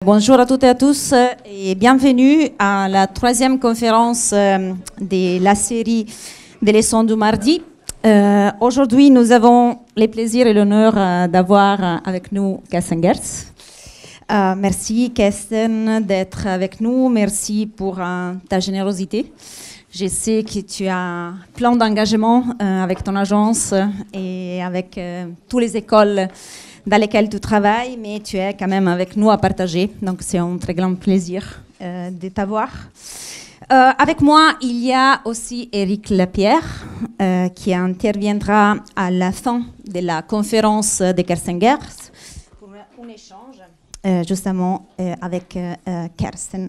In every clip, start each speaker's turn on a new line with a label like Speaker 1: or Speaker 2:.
Speaker 1: Bonjour à toutes et à tous et bienvenue à la troisième conférence de la série des leçons du mardi. Aujourd'hui, nous avons le plaisir et l'honneur d'avoir avec nous Kerstin Gerz. Merci Kerstin d'être avec nous, merci pour ta générosité. Je sais que tu as plein d'engagement avec ton agence et avec toutes les écoles dans lesquelles tu travailles, mais tu es quand même avec nous à partager. Donc, c'est un très grand plaisir de t'avoir. Avec moi, il y a aussi Éric Lapierre, qui interviendra à la fin de la conférence de Kerstin Gerz pour un échange, justement, avec Kerstin.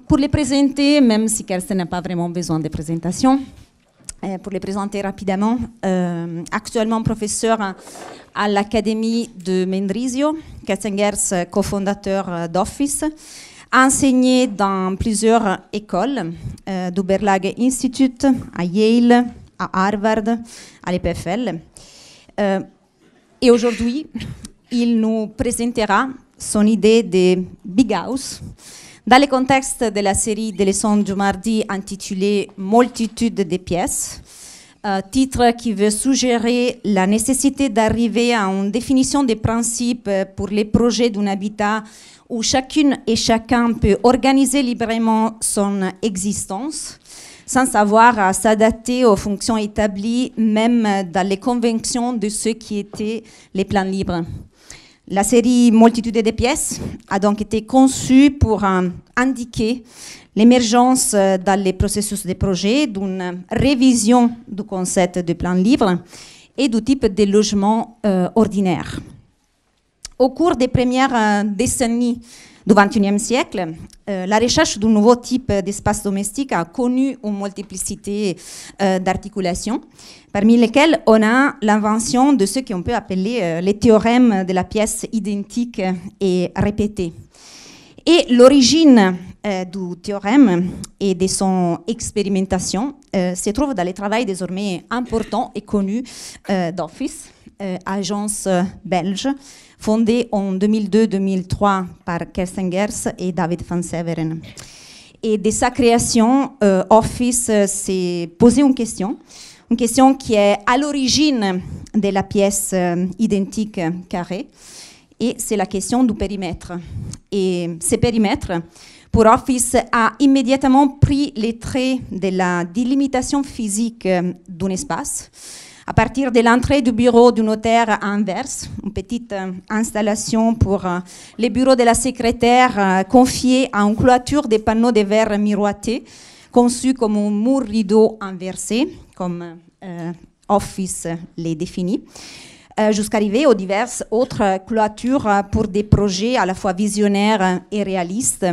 Speaker 1: Pour les présenter, même si Kerstin n'a pas vraiment besoin de présentation, pour les présenter rapidement, actuellement professeur à l'Académie de Mendrisio, Kerstin Gerz, cofondateur d'Office, a enseigné dans plusieurs écoles, du Berlage Institute, à Yale, à Harvard, à l'EPFL. Et aujourd'hui, il nous présentera son idée de Big House, dans le contexte de la série des leçons du mardi intitulée « Multitude de pièces », titre qui veut suggérer la nécessité d'arriver à une définition des principes pour les projets d'un habitat où chacune et chacun peut organiser librement son existence, sans avoir à s'adapter aux fonctions établies, même dans les conventions de ceux qui étaient les plans libres. La série Multitude de pièces a donc été conçue pour indiquer l'émergence dans les processus de projet d'une révision du concept de plan libre et du type de logement ordinaire. Au cours des premières décennies du XXIe siècle, la recherche d'un nouveau type d'espace domestique a connu une multiplicité d'articulations, parmi lesquelles on a l'invention de ce qu'on peut appeler les théorèmes de la pièce identique et répétée. Et l'origine du théorème et de son expérimentation se trouve dans le travail désormais important et connu d'Office, agence belge, fondée en 2002-2003 par Kerstin Gerz et David van Severen. Et de sa création, Office s'est posé une question qui est à l'origine de la pièce identique carrée, et c'est la question du périmètre. Et ce périmètre, pour Office, a immédiatement pris les traits de la délimitation physique d'un espace, à partir de l'entrée du bureau du notaire à Anvers, une petite installation pour les bureaux de la secrétaire confiée à une clôture des panneaux de verre miroités, conçus comme un mur rideau inversé, comme Office les définit, jusqu'à arriver aux diverses autres clôtures pour des projets à la fois visionnaires et réalistes,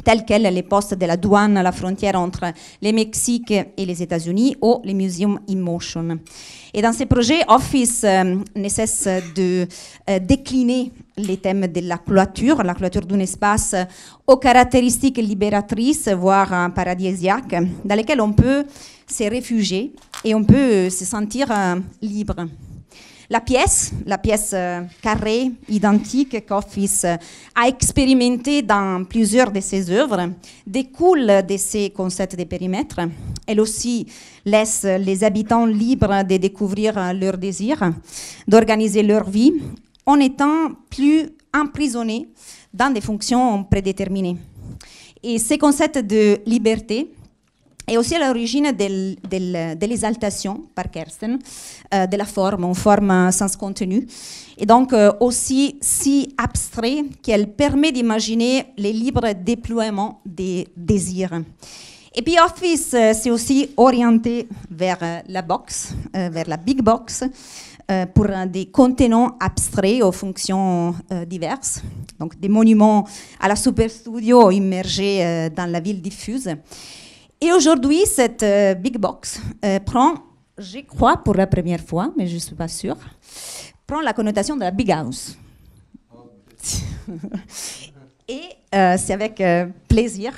Speaker 1: tels que les postes de la douane à la frontière entre le Mexique et les États-Unis ou les Museum in Motion. Et dans ces projets, Office ne cesse de décliner les thèmes de la clôture d'un espace aux caractéristiques libératrices, voire paradisiaques, dans lesquelles on peut se réfugier et on peut se sentir libre. La pièce carrée, identique qu'Office a expérimentée dans plusieurs de ses œuvres, découle de ces concepts de périmètre. Elle aussi laisse les habitants libres de découvrir leurs désirs, d'organiser leur vie, en étant plus emprisonnés dans des fonctions prédéterminées. Et ces concepts de liberté est aussi à l'origine de l'exaltation par Kerstin de la forme, une forme sans contenu, et donc aussi si abstrait qu'elle permet d'imaginer les libres déploiements des désirs. Et puis Office s'est aussi orienté vers la box, vers la big box, pour des contenants abstraits aux fonctions diverses, donc des monuments à la superstudio immergés dans la ville diffuse. Et aujourd'hui, cette big box prend, je crois pour la première fois, mais je ne suis pas sûre, prend la connotation de la big house. Et c'est avec plaisir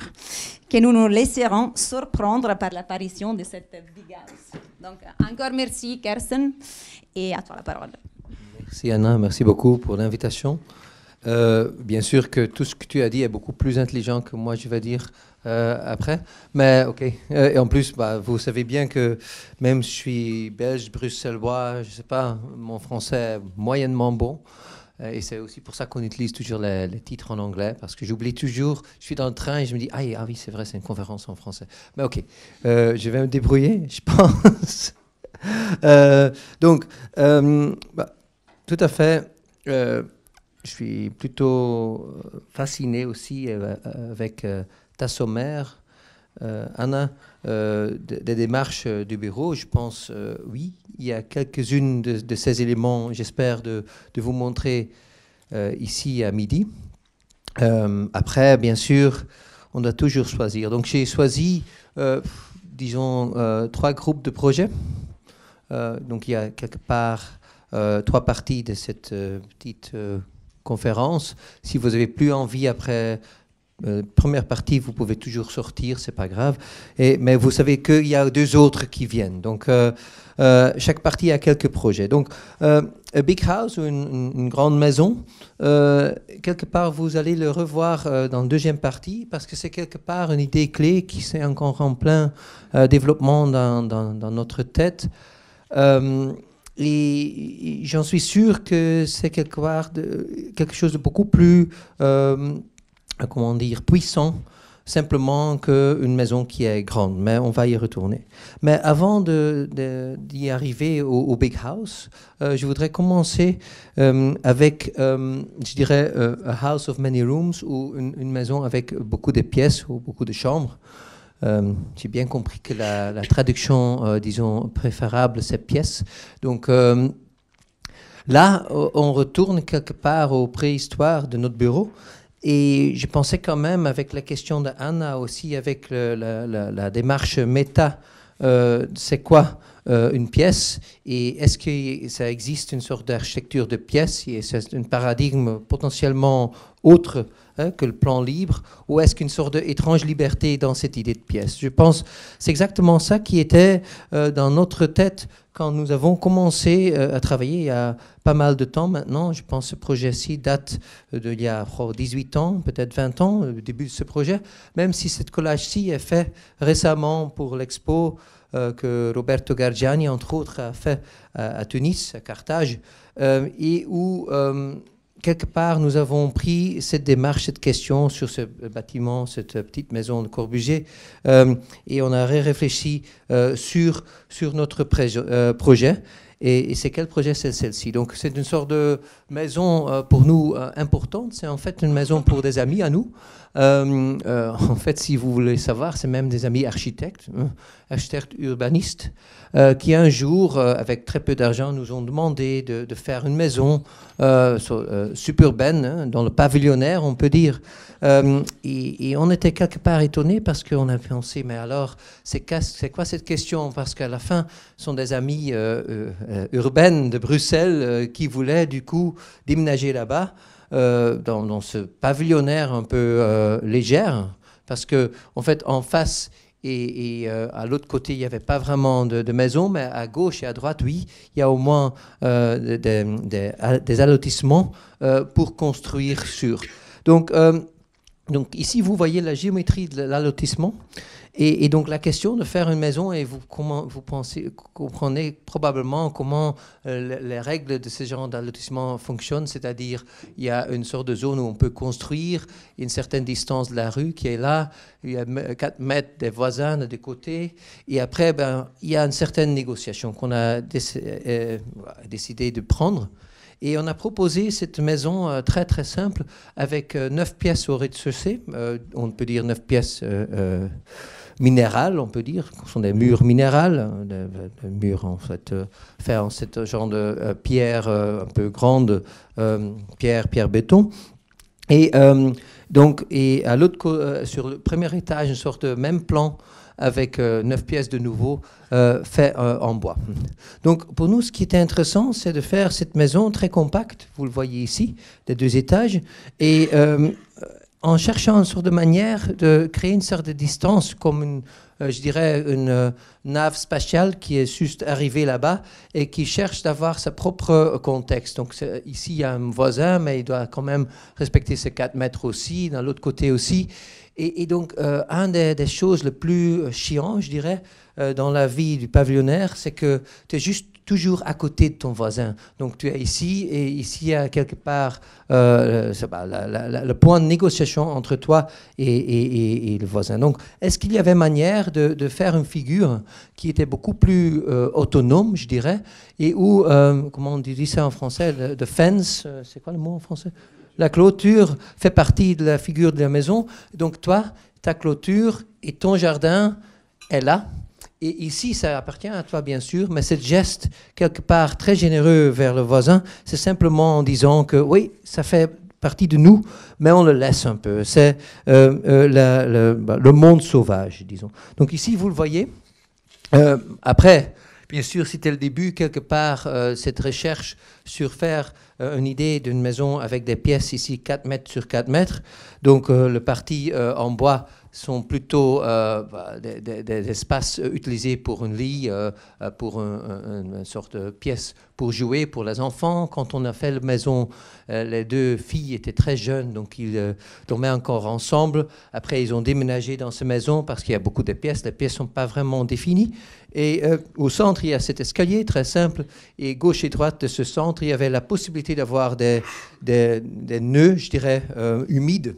Speaker 1: que nous nous laisserons surprendre par l'apparition de cette big house. Donc, encore merci, Kerstin, et à toi la parole.
Speaker 2: Merci Anna, merci beaucoup pour l'invitation. Bien sûr que tout ce que tu as dit est beaucoup plus intelligent que moi, je vais dire après. Mais OK. Et en plus, bah, vous savez bien que même si je suis belge, bruxellois, je ne sais pas, mon français est moyennement bon. Et c'est aussi pour ça qu'on utilise toujours les titres en anglais, parce que j'oublie toujours, je suis dans le train et je me dis, ah oui, c'est vrai, c'est une conférence en français. Mais OK, je vais me débrouiller, je pense. Donc, bah, tout à fait. Je suis plutôt fasciné aussi avec ta sommaire, Anna, des démarches du bureau. Je pense, oui, il y a quelques-unes de ces éléments, j'espère, de vous montrer ici à midi. Après, bien sûr, on doit toujours choisir. Donc, j'ai choisi, disons, 3 groupes de projets. Donc, il y a quelque part 3 parties de cette petite conférence. Si vous n'avez plus envie après première partie, vous pouvez toujours sortir, c'est pas grave. Mais vous savez qu'il y a 2 autres qui viennent. Donc, chaque partie a quelques projets. Donc, a big house, ou une grande maison, quelque part, vous allez le revoir dans la deuxième partie, parce que c'est quelque part une idée clé qui s'est encore en plein développement dans notre tête. Et j'en suis sûr que c'est quelque chose de beaucoup plus, comment dire, puissant, simplement qu'une maison qui est grande. Mais on va y retourner. Mais avant d'y arriver au Big House, je voudrais commencer avec, je dirais, a house of many rooms, ou une maison avec beaucoup de pièces ou beaucoup de chambres. J'ai bien compris que la traduction, disons, préférable, c'est pièce. Donc là, on retourne quelque part aux préhistoires de notre bureau. Et je pensais quand même, avec la question d'Anna aussi, avec la démarche méta, c'est quoi une pièce, et est-ce que ça existe une sorte d'architecture de pièces, et c'est un paradigme potentiellement autre que le plan libre, ou est-ce qu'une sorte d'étrange liberté dans cette idée de pièce? Je pense que c'est exactement ça qui était dans notre tête quand nous avons commencé à travailler il y a pas mal de temps maintenant. Je pense que ce projet-ci date d'il y a 18 ans, peut-être 20 ans, le début de ce projet, même si cette collage-ci est fait récemment pour l'expo que Roberto Gargiani, entre autres, a fait à Tunis, à Carthage, et où quelque part, nous avons pris cette démarche, cette question sur ce bâtiment, cette petite maison de Corbusier, et on a réfléchi sur notre projet. Et c'est quel projet? C'est celle-ci. Donc, c'est une sorte de maison pour nous importante. C'est en fait une maison pour des amis à nous. En fait, si vous voulez savoir, c'est même des amis architectes, architectes urbanistes, qui un jour, avec très peu d'argent, nous ont demandé de faire une maison suburbaine, dans le pavillonnaire, on peut dire. Et on était quelque part étonnés, parce qu'on a pensé, mais alors, c'est quoi cette question? Parce qu'à la fin, ce sont des amis urbaines de Bruxelles qui voulaient du coup déménager là-bas. Dans ce pavillonnaire un peu légère, parce que en fait en face et à l'autre côté il n'y avait pas vraiment de maison, mais à gauche et à droite oui, il y a au moins des allotissements pour construire sur. Donc ici vous voyez la géométrie de l'allotissement. Et donc la question de faire une maison, et vous comprenez probablement comment les règles de ce genre d'allotissement fonctionnent, c'est-à-dire il y a une sorte de zone où on peut construire, une certaine distance de la rue qui est là, il y a 4 mètres des voisins des côtés, et après il y a une certaine négociation qu'on a décidé de prendre. Et on a proposé cette maison très très simple avec 9 pièces au rez-de-chaussée, on peut dire 9 pièces minérales, on peut dire, ce sont des murs minérales, des murs en fait faits en ce genre de pierre un peu grande, pierre béton. Et donc à l'autre sur le premier étage, une sorte de même plan avec 9 pièces de nouveau fait en bois. Donc pour nous, ce qui était intéressant, c'est de faire cette maison très compacte, vous le voyez ici, des 2 étages, et en cherchant une sorte de manière de créer une sorte de distance, comme je dirais une nave spatiale qui est juste arrivée là-bas et qui cherche d'avoir sa propre contexte. Donc ici, il y a un voisin, mais il doit quand même respecter ses 4 mètres aussi, dans l'autre côté aussi. Et donc, une des choses les plus chiantes, je dirais, dans la vie du pavillonnaire, c'est que tu es juste toujours à côté de ton voisin. Donc, tu es ici, et ici, il y a quelque part le point de négociation entre toi et le voisin. Donc, est-ce qu'il y avait manière de faire une figure qui était beaucoup plus autonome, je dirais, et où, comment on dit ça en français, the fence, c'est quoi le mot en français ? La clôture fait partie de la figure de la maison. Donc toi, ta clôture et ton jardin est là. Et ici, ça appartient à toi, bien sûr, mais ce geste, quelque part très généreux vers le voisin, c'est simplement en disant que oui, ça fait partie de nous, mais on le laisse un peu. C'est le monde sauvage, disons. Donc ici, vous le voyez. Après, bien sûr, c'était le début, quelque part, cette recherche sur faire une idée d'une maison avec des pièces ici 4 mètres sur 4 mètres. Donc, le parti en bois sont plutôt des espaces utilisés pour une lit, pour une sorte de pièce pour jouer pour les enfants. Quand on a fait la maison, les 2 filles étaient très jeunes, donc ils dormaient encore ensemble. Après, ils ont déménagé dans cette maison parce qu'il y a beaucoup de pièces. Les pièces ne sont pas vraiment définies. Et au centre, il y a cet escalier très simple. Et gauche et droite de ce centre, il y avait la possibilité d'avoir des nœuds, je dirais, humides.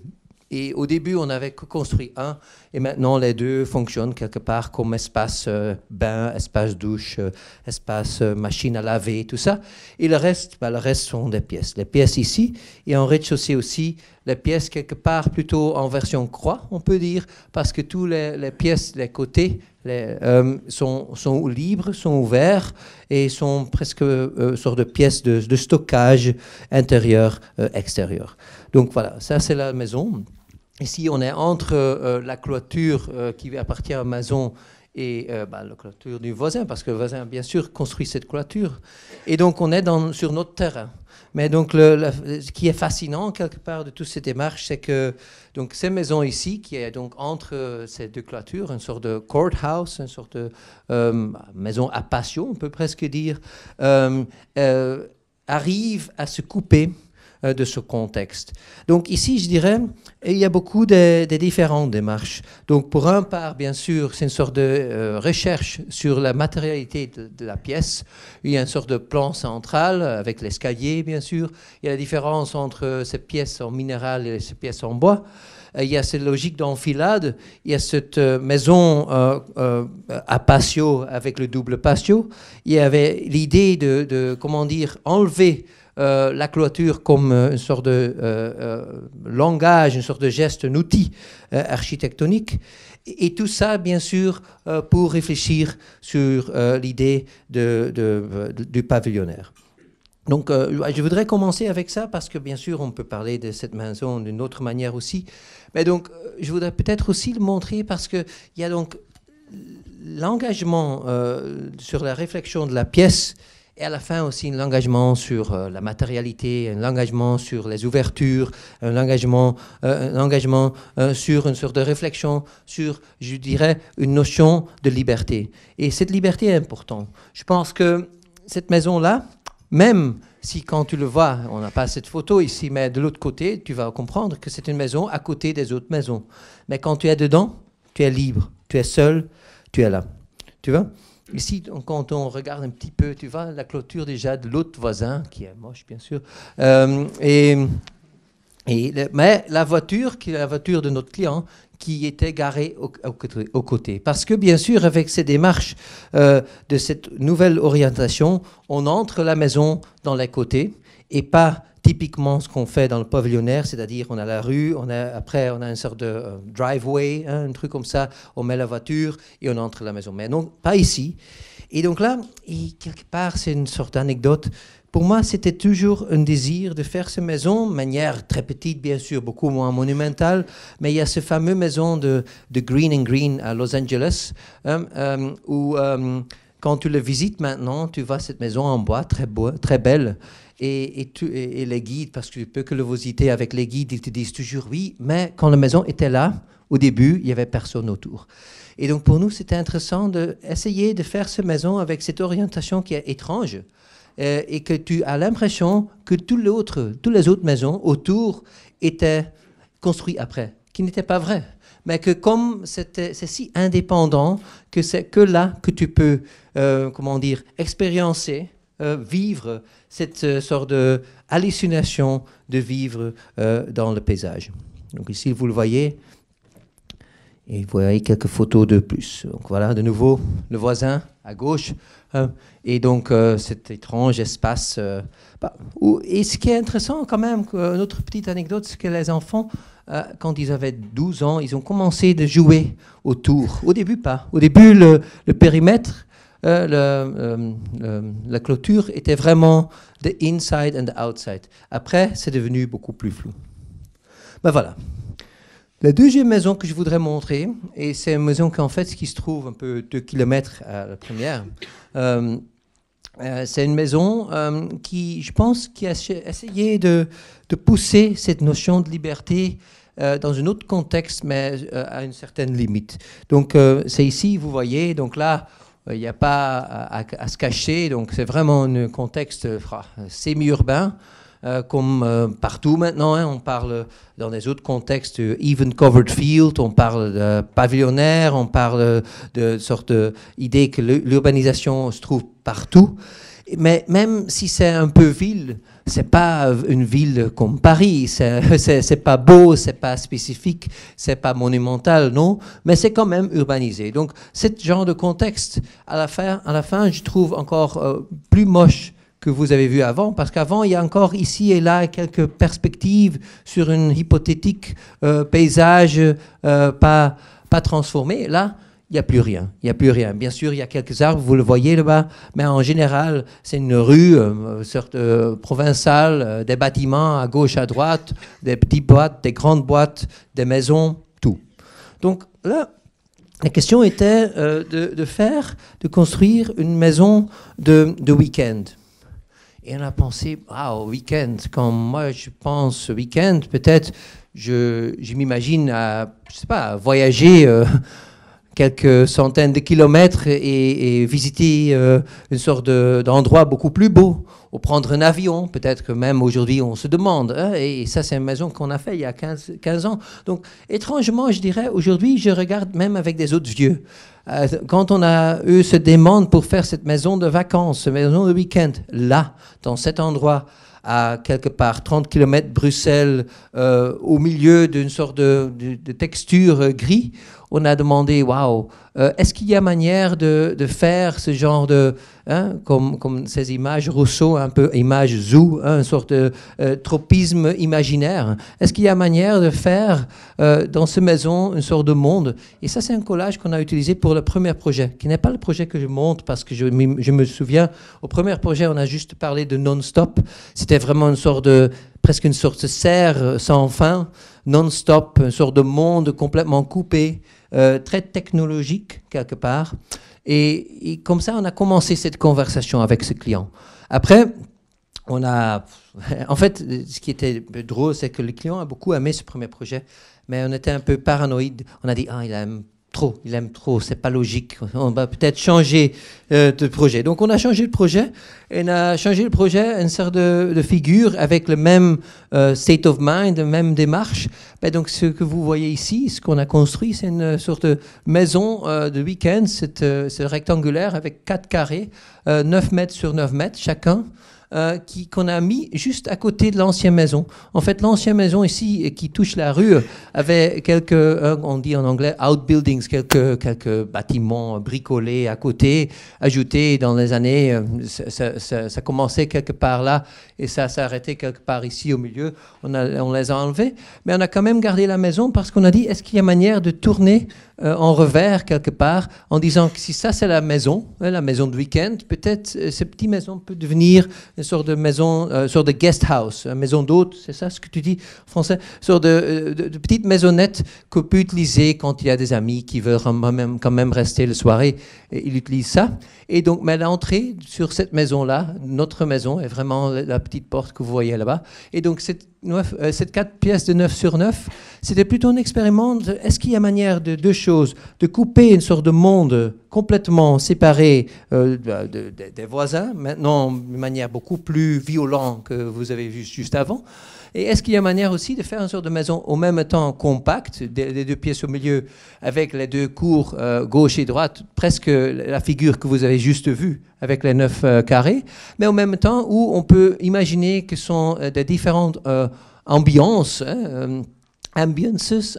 Speaker 2: Et au début, on avait construit un, et maintenant les 2 fonctionnent quelque part comme espace bain, espace douche, espace machine à laver, tout ça. Et le reste sont des pièces. Les pièces ici, et en rez-de-chaussée aussi, les pièces quelque part plutôt en version croix, on peut dire, parce que toutes les pièces des côtés sont libres, sont ouverts, et sont presque sorte de pièces de stockage intérieur, extérieur. Donc voilà, ça c'est la maison. Ici, on est entre la clôture qui appartient à la maison et la clôture du voisin, parce que le voisin, bien sûr, construit cette clôture. Et donc, on est sur notre terrain. Mais donc, ce qui est fascinant, quelque part, de toute cette démarche, c'est que donc, cette maison ici, qui est donc entre ces 2 clôtures, une sorte de courthouse, une sorte de maison à patio, on peut presque dire, arrive à se couper de ce contexte. Donc ici, je dirais, il y a beaucoup de différentes démarches. Donc pour un part, bien sûr, c'est une sorte de recherche sur la matérialité de la pièce. Il y a une sorte de plan central avec l'escalier, bien sûr. Il y a la différence entre ces pièces en minéral et ces pièces en bois. Il y a cette logique d'enfilade, il y a cette maison à patio avec le double patio. Il y avait l'idée de comment dire, enlever la clôture comme une sorte de langage, une sorte de geste, un outil architectonique. Et tout ça, bien sûr, pour réfléchir sur l'idée du pavillonnaire. Donc, je voudrais commencer avec ça parce que, bien sûr, on peut parler de cette maison d'une autre manière aussi. Mais donc, je voudrais peut-être aussi le montrer parce qu'il y a donc l'engagement sur la réflexion de la pièce. Et à la fin aussi, un engagement sur la matérialité, un engagement sur les ouvertures, un engagement sur une sorte de réflexion sur, je dirais, une notion de liberté. Et cette liberté est importante. Je pense que cette maison-là, même si quand tu le vois, on n'a pas cette photo ici, mais de l'autre côté, tu vas comprendre que c'est une maison à côté des autres maisons. Mais quand tu es dedans, tu es libre, tu es seul, tu es là. Tu vois ? Ici, quand on regarde un petit peu, tu vois la clôture déjà de l'autre voisin, qui est moche, bien sûr. Mais la voiture, qui est la voiture de notre client, qui était garée au côté. Parce que, bien sûr, avec ces démarches de cette nouvelle orientation, on entre la maison dans les côtés et pas typiquement ce qu'on fait dans le pavillonnaire, c'est-à-dire on a la rue, après on a une sorte de driveway, un truc comme ça, on met la voiture et on entre la maison. Mais non, pas ici. Et donc là, quelque part, c'est une sorte d'anecdote. Pour moi, c'était toujours un désir de faire cette maison, de manière très petite, bien sûr, beaucoup moins monumentale, mais il y a ce fameux maison de Green and Green à Los Angeles, où quand tu le visites maintenant, tu vois cette maison en bois, très belle. et les guides, parce que tu peux que le visiter avec les guides, ils te disent toujours oui, mais quand la maison était là, au début, il n'y avait personne autour. Et donc pour nous, c'était intéressant d'essayer de faire cette maison avec cette orientation qui est étrange et que tu as l'impression que toutes les autres maisons autour étaient construites après, qui n'était pas vrai. Mais que comme c'est si indépendant, que c'est que là que tu peux, expériencer, vivre cette sorte d'hallucination de vivre dans le paysage. Donc ici, vous le voyez, et vous voyez quelques photos de plus. Donc voilà, de nouveau, le voisin à gauche. Et donc, cet étrange espace. Et ce qui est intéressant quand même, une autre petite anecdote, c'est que les enfants, quand ils avaient 12 ans, ils ont commencé de jouer autour. Au début, pas. Au début, le périmètre, la clôture était vraiment the inside and the outside. Après, c'est devenu beaucoup plus flou. Ben voilà. La deuxième maison que je voudrais montrer, et c'est une maison qui se trouve un peu 2 kilomètres à la première, c'est une maison qui, je pense, qui a essayé de pousser cette notion de liberté dans un autre contexte, mais à une certaine limite. Donc, c'est ici, vous voyez, donc là, il n'y a pas à se cacher, donc c'est vraiment un contexte semi-urbain. Comme partout maintenant, on parle dans des autres contextes even covered field, on parle de pavillonnaire, on parle de sorte d'idée que l'urbanisation se trouve partout. Mais même si c'est un peu ville, c'est pas une ville comme Paris, c'est pas beau, c'est pas spécifique, c'est pas monumental, non, mais c'est quand même urbanisé. Donc, ce genre de contexte, à la fin, je trouve encore plus moche que vous avez vu avant, parce qu'avant, il y a encore ici et là quelques perspectives sur un hypothétique paysage pas transformé. Là, il n'y a plus rien. Il n'y a plus rien. Bien sûr, il y a quelques arbres, vous le voyez là-bas, mais en général, c'est une rue sorte provinciale, des bâtiments à gauche, à droite, des petites boîtes, des grandes boîtes, des maisons, tout. Donc là, la question était de construire une maison de week-end. Et on a pensé, week-end, quand moi je pense week-end, peut-être je m'imagine à voyager quelques centaines de kilomètres et visiter une sorte d'endroit beaucoup plus beau, ou prendre un avion, peut-être que même aujourd'hui on se demande, et ça c'est une maison qu'on a fait il y a 15 ans. Donc étrangement, je dirais, aujourd'hui je regarde même avec des autres yeux. Quand on a eu cette demande pour faire cette maison de vacances, cette maison de week-end, là, dans cet endroit, à quelque part 30 km Bruxelles, au milieu d'une sorte de texture gris, on a demandé, est-ce qu'il y a manière de faire ce genre de, comme ces images Rousseau, un peu image zoo, une sorte de tropisme imaginaire. Est-ce qu'il y a manière de faire dans cette maison une sorte de monde? Et ça, c'est un collage qu'on a utilisé pour le premier projet, qui n'est pas le projet que je montre, parce que je me souviens, au premier projet, on a juste parlé de non-stop. C'était vraiment presque une sorte de serre sans fin, non-stop, une sorte de monde complètement coupé, très technologique quelque part. Et comme ça, on a commencé cette conversation avec ce client. Après, en fait, ce qui était drôle, c'est que le client a beaucoup aimé ce premier projet, mais on était un peu paranoïde. On a dit, il aime trop, c'est pas logique. On va peut-être changer de projet. Donc, on a changé le projet. Et on a changé le projet, une sorte de figure avec le même state of mind, la même démarche. Donc, ce que vous voyez ici, ce qu'on a construit, c'est une sorte de maison de week-end. C'est rectangulaire avec 4 carrés, 9 mètres sur 9 mètres chacun. Qu'on a mis juste à côté de l'ancienne maison. En fait, l'ancienne maison ici, qui touche la rue, avait quelques, on dit en anglais, outbuildings, quelques bâtiments bricolés à côté, ajoutés dans les années. Ça commençait quelque part là et ça s'arrêtait quelque part ici au milieu. On les a enlevés, mais on a quand même gardé la maison parce qu'on a dit, est-ce qu'il y a manière de tourner en revers quelque part, en disant que si ça c'est la maison de week-end, peut-être cette petite maison peut devenir une une sorte de maison, sorte de guest house, une maison d'hôte, c'est ça ce que tu dis en français, une sorte de petite maisonnette qu'on peut utiliser quand il y a des amis qui veulent quand même rester le soirée, et ils utilisent ça. Et donc, mais l'entrée sur cette maison-là, notre maison, est vraiment la petite porte que vous voyez là-bas. Et donc, cette 4 pièces de 9 sur 9, c'était plutôt un expériment. Est-ce qu'il y a manière de deux choses, de couper une sorte de monde complètement séparé des voisins, maintenant de manière beaucoup plus violente que vous avez vu juste avant. Et est-ce qu'il y a manière aussi de faire une sorte de maison au même temps compacte, des deux pièces au milieu, avec les deux cours gauche et droite, presque la figure que vous avez juste vue, avec les 9 carrés, mais en même temps où on peut imaginer que sont des différentes ambiances, ambiances,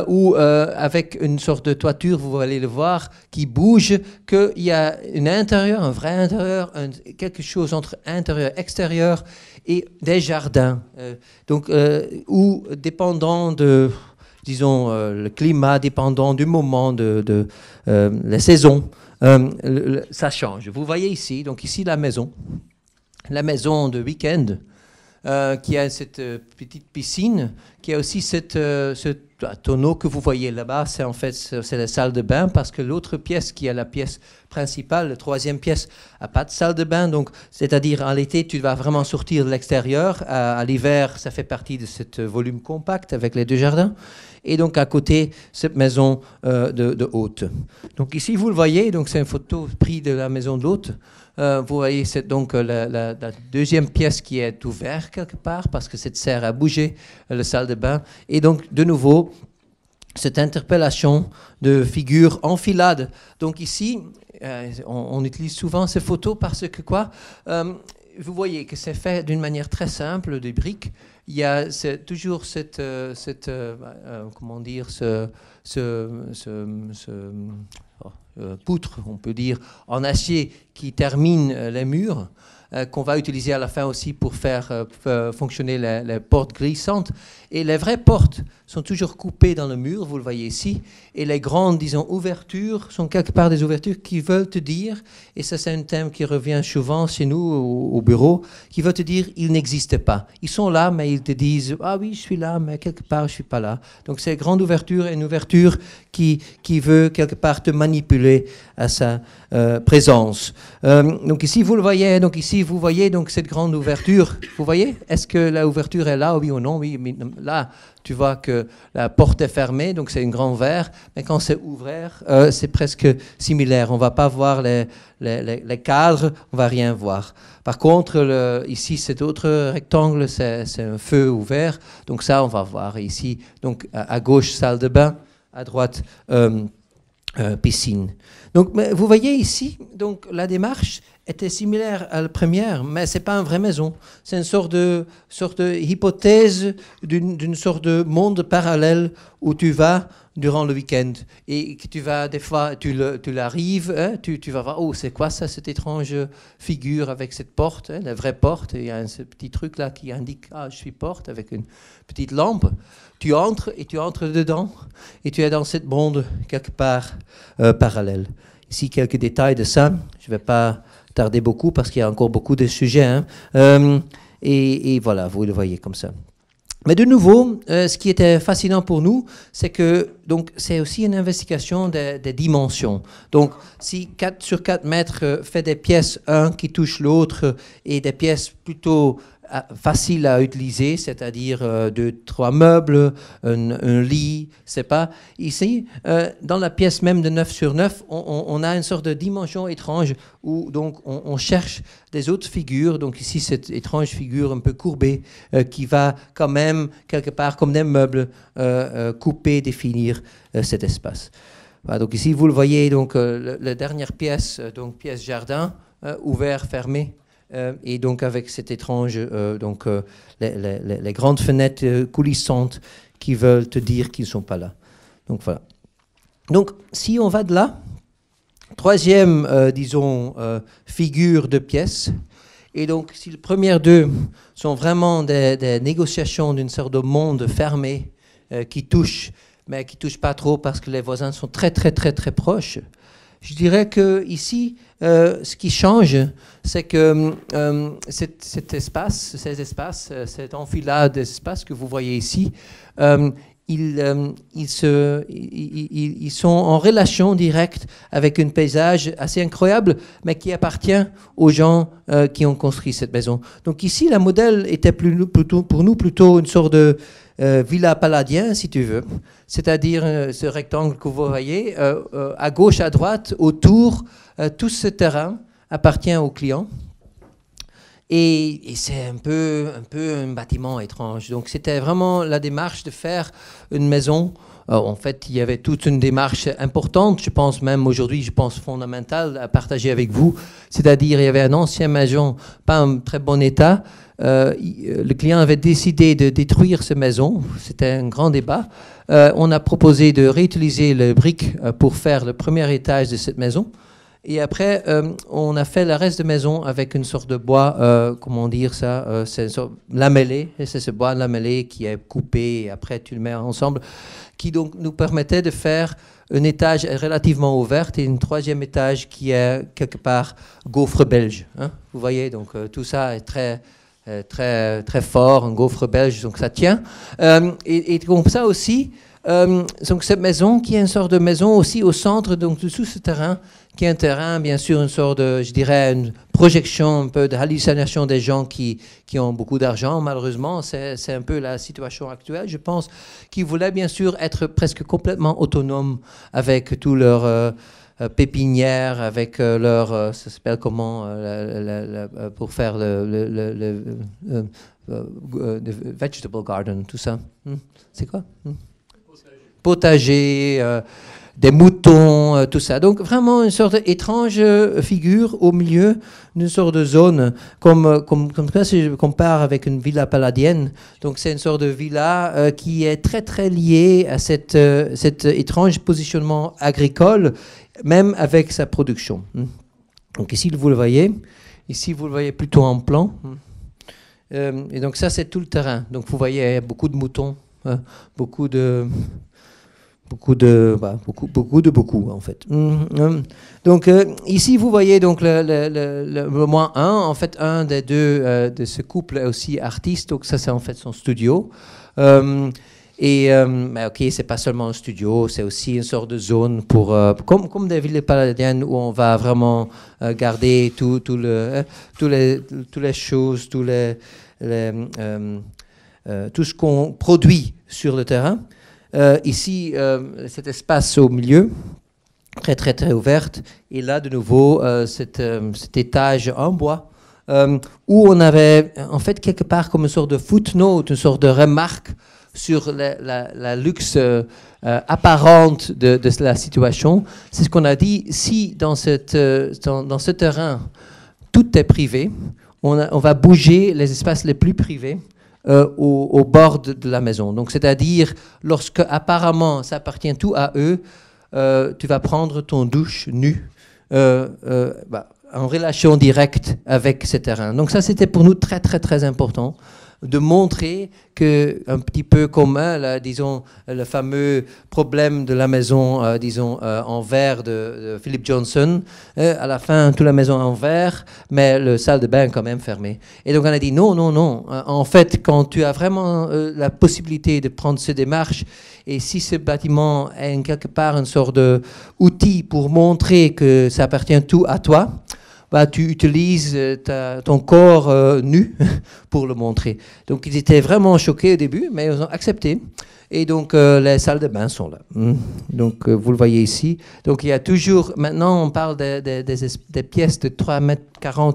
Speaker 2: où avec une sorte de toiture, vous allez le voir, qui bouge, qu'il y a un vrai intérieur, quelque chose entre intérieur et extérieur, et des jardins. Où, dépendant de, disons, le climat, dépendant du moment, la saison, ça change. Vous voyez ici, donc ici la maison de week-end, qui a cette petite piscine, qui a aussi ce tonneau que vous voyez là-bas, c'est la salle de bain, parce que l'autre pièce, qui est la pièce principale, la troisième pièce, n'a pas de salle de bain, donc c'est-à-dire en été, tu vas vraiment sortir de l'extérieur, à l'hiver, ça fait partie de ce volume compact avec les deux jardins, et donc à côté, cette maison de hôte. Donc ici, vous le voyez, donc c'est une photo prise de la maison de l'hôte. Vous voyez, c'est donc la deuxième pièce qui est ouverte quelque part parce que ça sert à bouger la salle de bain. Et donc, de nouveau, cette interpellation de figures enfilades. Donc ici, on utilise souvent ces photos parce que vous voyez que c'est fait d'une manière très simple, des briques. Il y a toujours comment dire, poutre, on peut dire, en acier qui termine les murs, qu'on va utiliser à la fin aussi pour faire fonctionner les portes glissantes. Et les vraies portes sont toujours coupées dans le mur, vous le voyez ici, et les grandes, disons, ouvertures sont quelque part des ouvertures qui veulent te dire, et ça c'est un thème qui revient souvent chez nous au bureau, qui veut te dire ils n'existent pas. Ils sont là, mais ils te disent ah oui, je suis là, mais quelque part je suis pas là. Donc c'est une grande ouverture, une ouverture qui veut quelque part te manipuler à sa présence. Donc ici vous le voyez, donc ici vous voyez donc cette grande ouverture. Vous voyez? Est-ce que l'ouverture est là, oui ou non? Oui, mais là, tu vois que la porte est fermée, donc c'est un grand verre, mais quand c'est ouvert, c'est presque similaire. On ne va pas voir les cadres, on ne va rien voir. Par contre, ici, cet autre rectangle, c'est un feu ouvert, donc ça, on va voir ici. Donc, à gauche, salle de bain, à droite, piscine. Donc, vous voyez ici, donc, la démarche était similaire à la première, mais ce n'est pas une vraie maison. C'est une sorte de hypothèse d'une sorte de monde parallèle où tu vas durant le week-end et que tu vas, des fois, tu l'arrives, hein, tu vas voir, oh, c'est quoi ça, cette étrange figure avec cette porte, hein, la vraie porte, il y a ce petit truc là qui indique, ah, je suis porte, avec une petite lampe. Tu entres dedans et tu es dans cette monde quelque part parallèle. Ici, quelques détails de ça, je ne vais pas tarder beaucoup parce qu'il y a encore beaucoup de sujets. Hein. Et voilà, vous le voyez comme ça. Mais de nouveau, ce qui était fascinant pour nous, c'est que donc c'est aussi une investigation des dimensions. Donc, si 4 sur 4 mètres fait des pièces, un qui touche l'autre, et des pièces plutôt faciles à utiliser, c'est-à-dire 2-3 meubles, un lit, c'est pas. Ici, dans la pièce même de 9 sur 9, on a une sorte de dimension étrange où donc on cherche des autres figures. Donc ici, cette étrange figure un peu courbée qui va quand même, quelque part, comme des meubles, couper, définir cet espace. Voilà, donc ici, vous le voyez, donc la dernière pièce, donc pièce jardin, ouvert, fermé. Et donc avec cette étrange, les grandes fenêtres coulissantes qui veulent te dire qu'ils ne sont pas là. Donc voilà. Donc si on va de là, troisième, figure de pièce, et donc si les premières deux sont vraiment des négociations d'une sorte de monde fermé qui touche, mais qui ne touche pas trop parce que les voisins sont très très très très proches. Je dirais que ici, ce qui change, c'est que ces espaces, cette enfilade d'espaces que vous voyez ici, ils sont en relation directe avec un paysage assez incroyable, mais qui appartient aux gens qui ont construit cette maison. Donc ici, la modèle était pour nous plutôt une sorte de villa paladien, si tu veux, c'est-à-dire ce rectangle que vous voyez, à gauche, à droite, autour, tout ce terrain appartient au client. Et c'est un peu un bâtiment étrange. Donc c'était vraiment la démarche de faire une maison. En fait, il y avait toute une démarche importante, je pense même aujourd'hui, je pense fondamentale à partager avec vous. C'est-à-dire, il y avait une ancienne maison, pas en très bon état. Le client avait décidé de détruire cette maison. C'était un grand débat. On a proposé de réutiliser les briques pour faire le premier étage de cette maison. Et après, on a fait le reste de maison avec une sorte de bois, comment dire ça, c'est une sorte de lamellé, et c'est ce bois lamellé qui est coupé, et après tu le mets ensemble, qui donc nous permettait de faire un étage relativement ouvert et un troisième étage qui est quelque part gaufre belge. Hein, vous voyez, donc tout ça est très fort, un gaufre belge, donc ça tient. Et comme ça aussi, donc cette maison qui est une sorte de maison aussi au centre donc, de tout ce terrain, qui est un terrain, bien sûr, une sorte de, je dirais, une projection, un peu de hallucination des gens qui ont beaucoup d'argent, malheureusement. C'est un peu la situation actuelle, je pense, qui voulaient, bien sûr, être presque complètement autonomes avec tout leur pépinière, avec leur, ça s'appelle comment, pour faire le vegetable garden, tout ça. C'est quoi? Potager, des moutons, tout ça. Donc vraiment une sorte d'étrange figure au milieu d'une sorte de zone, comme ça, si je compare avec une villa paladienne. Donc c'est une sorte de villa qui est très très liée à cet étrange positionnement agricole, même avec sa production. Donc ici vous le voyez, plutôt en plan. Et donc ça c'est tout le terrain. Donc vous voyez il y a beaucoup de moutons, beaucoup en fait. Donc ici vous voyez donc le moins un, en fait un des deux de ce couple est aussi artiste, donc ça c'est en fait son studio. Mais ok, c'est pas seulement un studio, c'est aussi une sorte de zone pour comme des villes paladiennes où on va vraiment garder toutes les choses, tout ce qu'on produit sur le terrain. Ici, cet espace au milieu, très très très ouverte, et là de nouveau cet étage en bois où on avait en fait quelque part comme une sorte de footnote, une sorte de remarque sur la luxe apparente de la situation. C'est ce qu'on a dit, si dans ce terrain tout est privé, on va bouger les espaces les plus privés au bord de la maison. Donc, c'est-à-dire, lorsque apparemment ça appartient tout à eux, tu vas prendre ton douche nu en relation directe avec ce terrain. Donc ça, c'était pour nous très, très, très important de montrer que, un petit peu comme, disons, le fameux problème de la maison, en verre de Philip Johnson, à la fin, toute la maison en verre, mais le salle de bain quand même fermée. Et donc on a dit non. En fait, quand tu as vraiment la possibilité de prendre ces démarches, et si ce bâtiment est quelque part une sorte d'outil pour montrer que ça appartient tout à toi, tu utilises ton corps nu pour le montrer. Donc ils étaient vraiment choqués au début, mais ils ont accepté. Et donc les salles de bain sont là. Donc vous le voyez ici. Donc il y a toujours, maintenant on parle des pièces de 3,40 m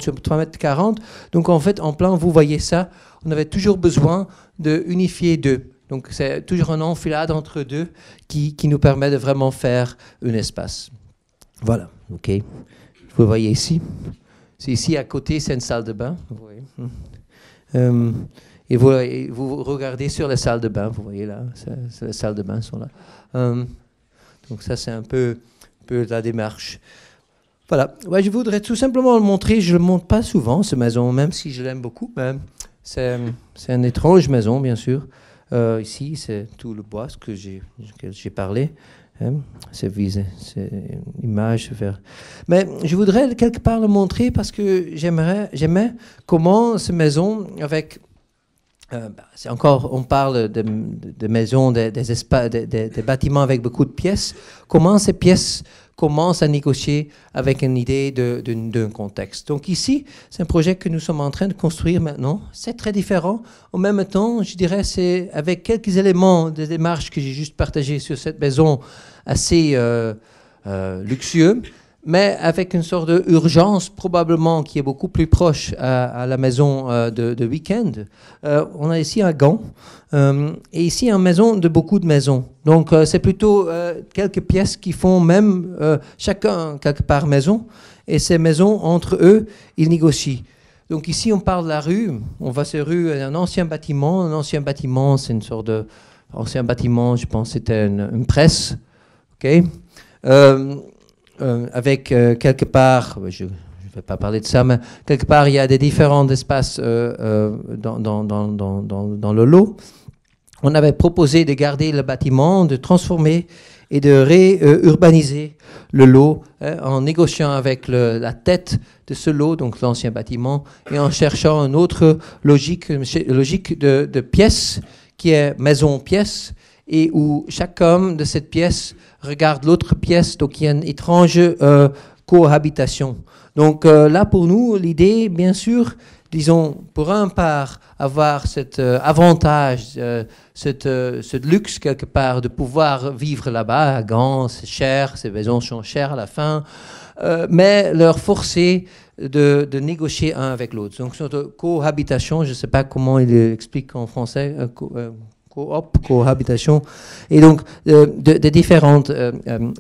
Speaker 2: sur 3,40 m. Donc en fait, en plan, vous voyez ça, on avait toujours besoin d'unifier deux. Donc c'est toujours un enfilade entre deux qui nous permet de vraiment faire un espace. Voilà, ok. Vous voyez ici, c'est ici à côté, c'est une salle de bain. Vous voyez. Et vous regardez sur la salle de bain, vous voyez là, les salles de bain sont là. Donc ça, c'est un peu la démarche. Voilà, ouais, je voudrais tout simplement le montrer. Je ne le montre pas souvent, cette maison, même si je l'aime beaucoup. C'est une étrange maison, bien sûr. Ici, c'est tout le bois que j'ai parlé. Hein, c'est l'image vers. Mais je voudrais quelque part le montrer parce que j'aimais comment cette maison avec. C'est encore, on parle de maisons, des bâtiments avec beaucoup de pièces. Comment ces pièces commencent à négocier avec une idée d'un contexte. Donc ici, c'est un projet que nous sommes en train de construire maintenant. C'est très différent. En même temps, je dirais, c'est avec quelques éléments de démarche que j'ai juste partagé sur cette maison assez luxueux, mais avec une sorte d'urgence probablement qui est beaucoup plus proche à la maison de week-end. On a ici un Gand et ici une maison de beaucoup de maisons. Donc c'est plutôt quelques pièces qui font même chacun quelque part maison, et ces maisons entre eux ils négocient. Donc ici on parle de la rue, on va sur rue, un ancien bâtiment c'est une sorte de ancien bâtiment, je pense c'était une presse, ok. Avec quelque part, je ne vais pas parler de ça, mais quelque part il y a des différents espaces dans le lot. On avait proposé de garder le bâtiment, de transformer et de réurbaniser le lot en négociant avec la tête de ce lot, donc l'ancien bâtiment, et en cherchant une autre logique de pièce qui est maison-pièce, et où chaque homme de cette pièce regarde l'autre pièce, donc il y a une étrange cohabitation. Donc là, pour nous, l'idée, bien sûr, disons, pour un part, avoir cet avantage, ce luxe quelque part de pouvoir vivre là-bas, à Gand, c'est cher, ces maisons sont chères à la fin, mais leur forcer de négocier un avec l'autre. Donc, cette cohabitation, je ne sais pas comment il explique en français, cohabitation, et donc de différents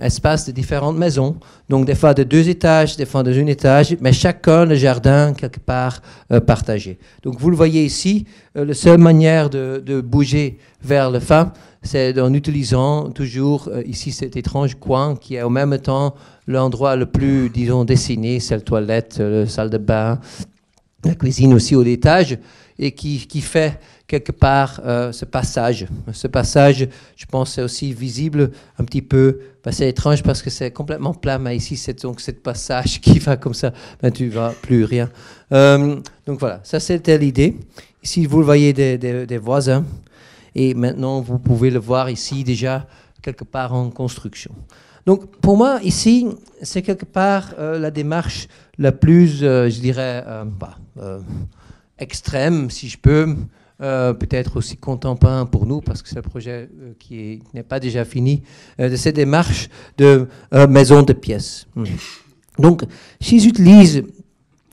Speaker 2: espaces, de différentes maisons, donc des fois de 2 étages, des fois de 1 étage, mais chacun le jardin quelque part partagé. Donc vous le voyez ici, la seule manière de bouger vers le fin, c'est en utilisant toujours ici cet étrange coin qui est en même temps l'endroit le plus, disons, dessiné, c'est la toilette, la salle de bain, la cuisine aussi au étage, et qui fait quelque part ce passage. Ce passage, je pense, c'est aussi visible un petit peu. Ben, c'est étrange parce que c'est complètement plat, mais ici, c'est donc ce passage qui va comme ça. Ben, tu ne vois plus rien. Donc voilà, ça c'était l'idée. Ici, vous le voyez des voisins. Et maintenant, vous pouvez le voir ici déjà quelque part en construction. Donc pour moi, ici, c'est quelque part la démarche la plus, je dirais, extrême, si je peux, peut-être aussi contemporain pour nous, parce que c'est un projet qui n'est pas déjà fini, de cette démarche de maison de pièces. Donc, si j'utilise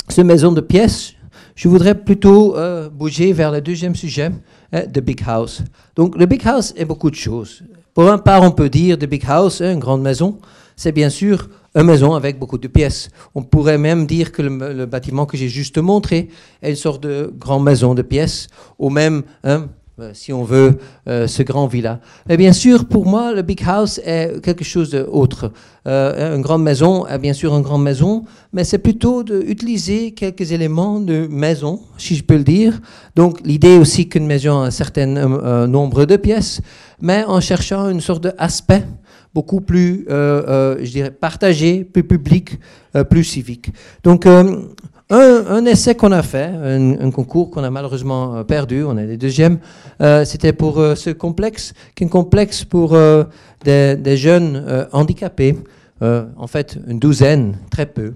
Speaker 2: ce maison de pièces, je voudrais plutôt bouger vers le deuxième sujet, the big house. Donc, le big house est beaucoup de choses. Pour un part, on peut dire the big house, une grande maison, c'est bien sûr une maison avec beaucoup de pièces. On pourrait même dire que le bâtiment que j'ai juste montré est une sorte de grande maison de pièces, ou même, si on veut, ce grand villa. Mais bien sûr, pour moi, le big house est quelque chose d'autre. Une grande maison est bien sûr une grande maison, mais c'est plutôt d'utiliser quelques éléments de maison, si je peux le dire. Donc, l'idée aussi qu'une maison a un certain nombre de pièces, mais en cherchant une sorte d'aspect beaucoup plus, je dirais, partagé, plus public, plus civique. Donc, un essai qu'on a fait, un concours qu'on a malheureusement perdu, on est les deuxièmes, c'était pour ce complexe, qui est un complexe pour des jeunes handicapés, en fait une douzaine, très peu.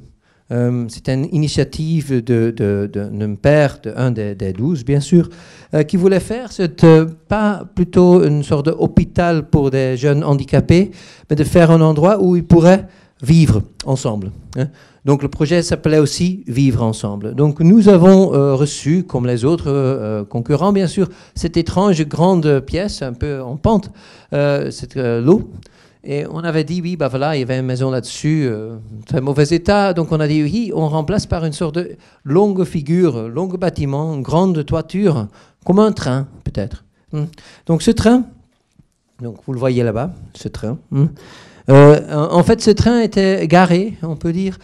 Speaker 2: C'était une initiative d'un père, d'un des 12 bien sûr, qui voulait faire, pas plutôt une sorte d'hôpital pour des jeunes handicapés, mais de faire un endroit où ils pourraient vivre ensemble. Hein. Donc le projet s'appelait aussi Vivre ensemble. Donc nous avons reçu, comme les autres concurrents bien sûr, cette étrange grande pièce, un peu en pente, cette lot. Et on avait dit, oui, bah voilà, il y avait une maison là-dessus, très mauvais état. Donc on a dit, oui, on remplace par une sorte de longue figure, long bâtiment, une grande toiture, comme un train, peut-être. Donc ce train, donc vous le voyez là-bas, ce train. En fait, ce train était garé, on peut dire,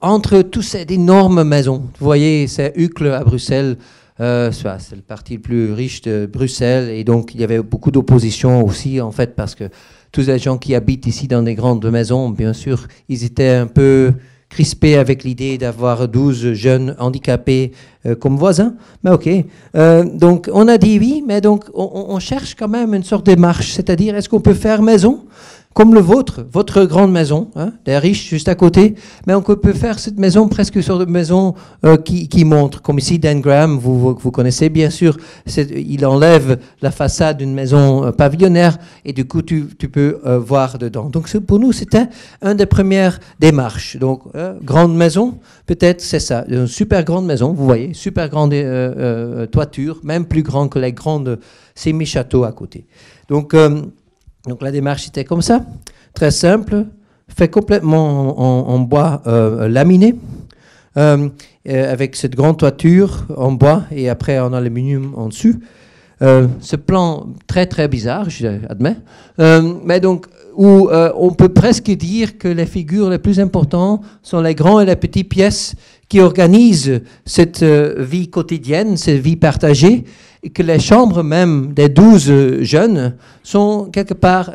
Speaker 2: entre toutes ces énormes maisons. Vous voyez, c'est Uccle à Bruxelles, C'est le parti le plus riche de Bruxelles, et donc il y avait beaucoup d'opposition aussi, en fait, parce que tous les gens qui habitent ici dans des grandes maisons, bien sûr, ils étaient un peu crispés avec l'idée d'avoir 12 jeunes handicapés comme voisins. Mais ok. Donc on a dit oui, mais donc on cherche quand même une sorte de démarche, c'est-à-dire est-ce qu'on peut faire maison comme le vôtre, votre grande maison, hein, des riches juste à côté, mais on peut faire cette maison presque une sorte de maison qui montre, comme ici Dan Graham, vous connaissez bien sûr, il enlève la façade d'une maison pavillonnaire et du coup tu peux voir dedans. Donc pour nous c'était une des premières démarches. Donc grande maison, peut-être c'est ça, une super grande maison, vous voyez, super grande toiture, même plus grande que les grandes semi-châteaux à côté. Donc la démarche était comme ça, très simple, fait complètement en bois laminé, avec cette grande toiture en bois et après en aluminium en dessus. Ce plan très très bizarre, j'admets, mais donc où on peut presque dire que les figures les plus importantes sont les grands et les petites pièces qui organisent cette vie quotidienne, cette vie partagée, et que les chambres même des 12 jeunes sont quelque part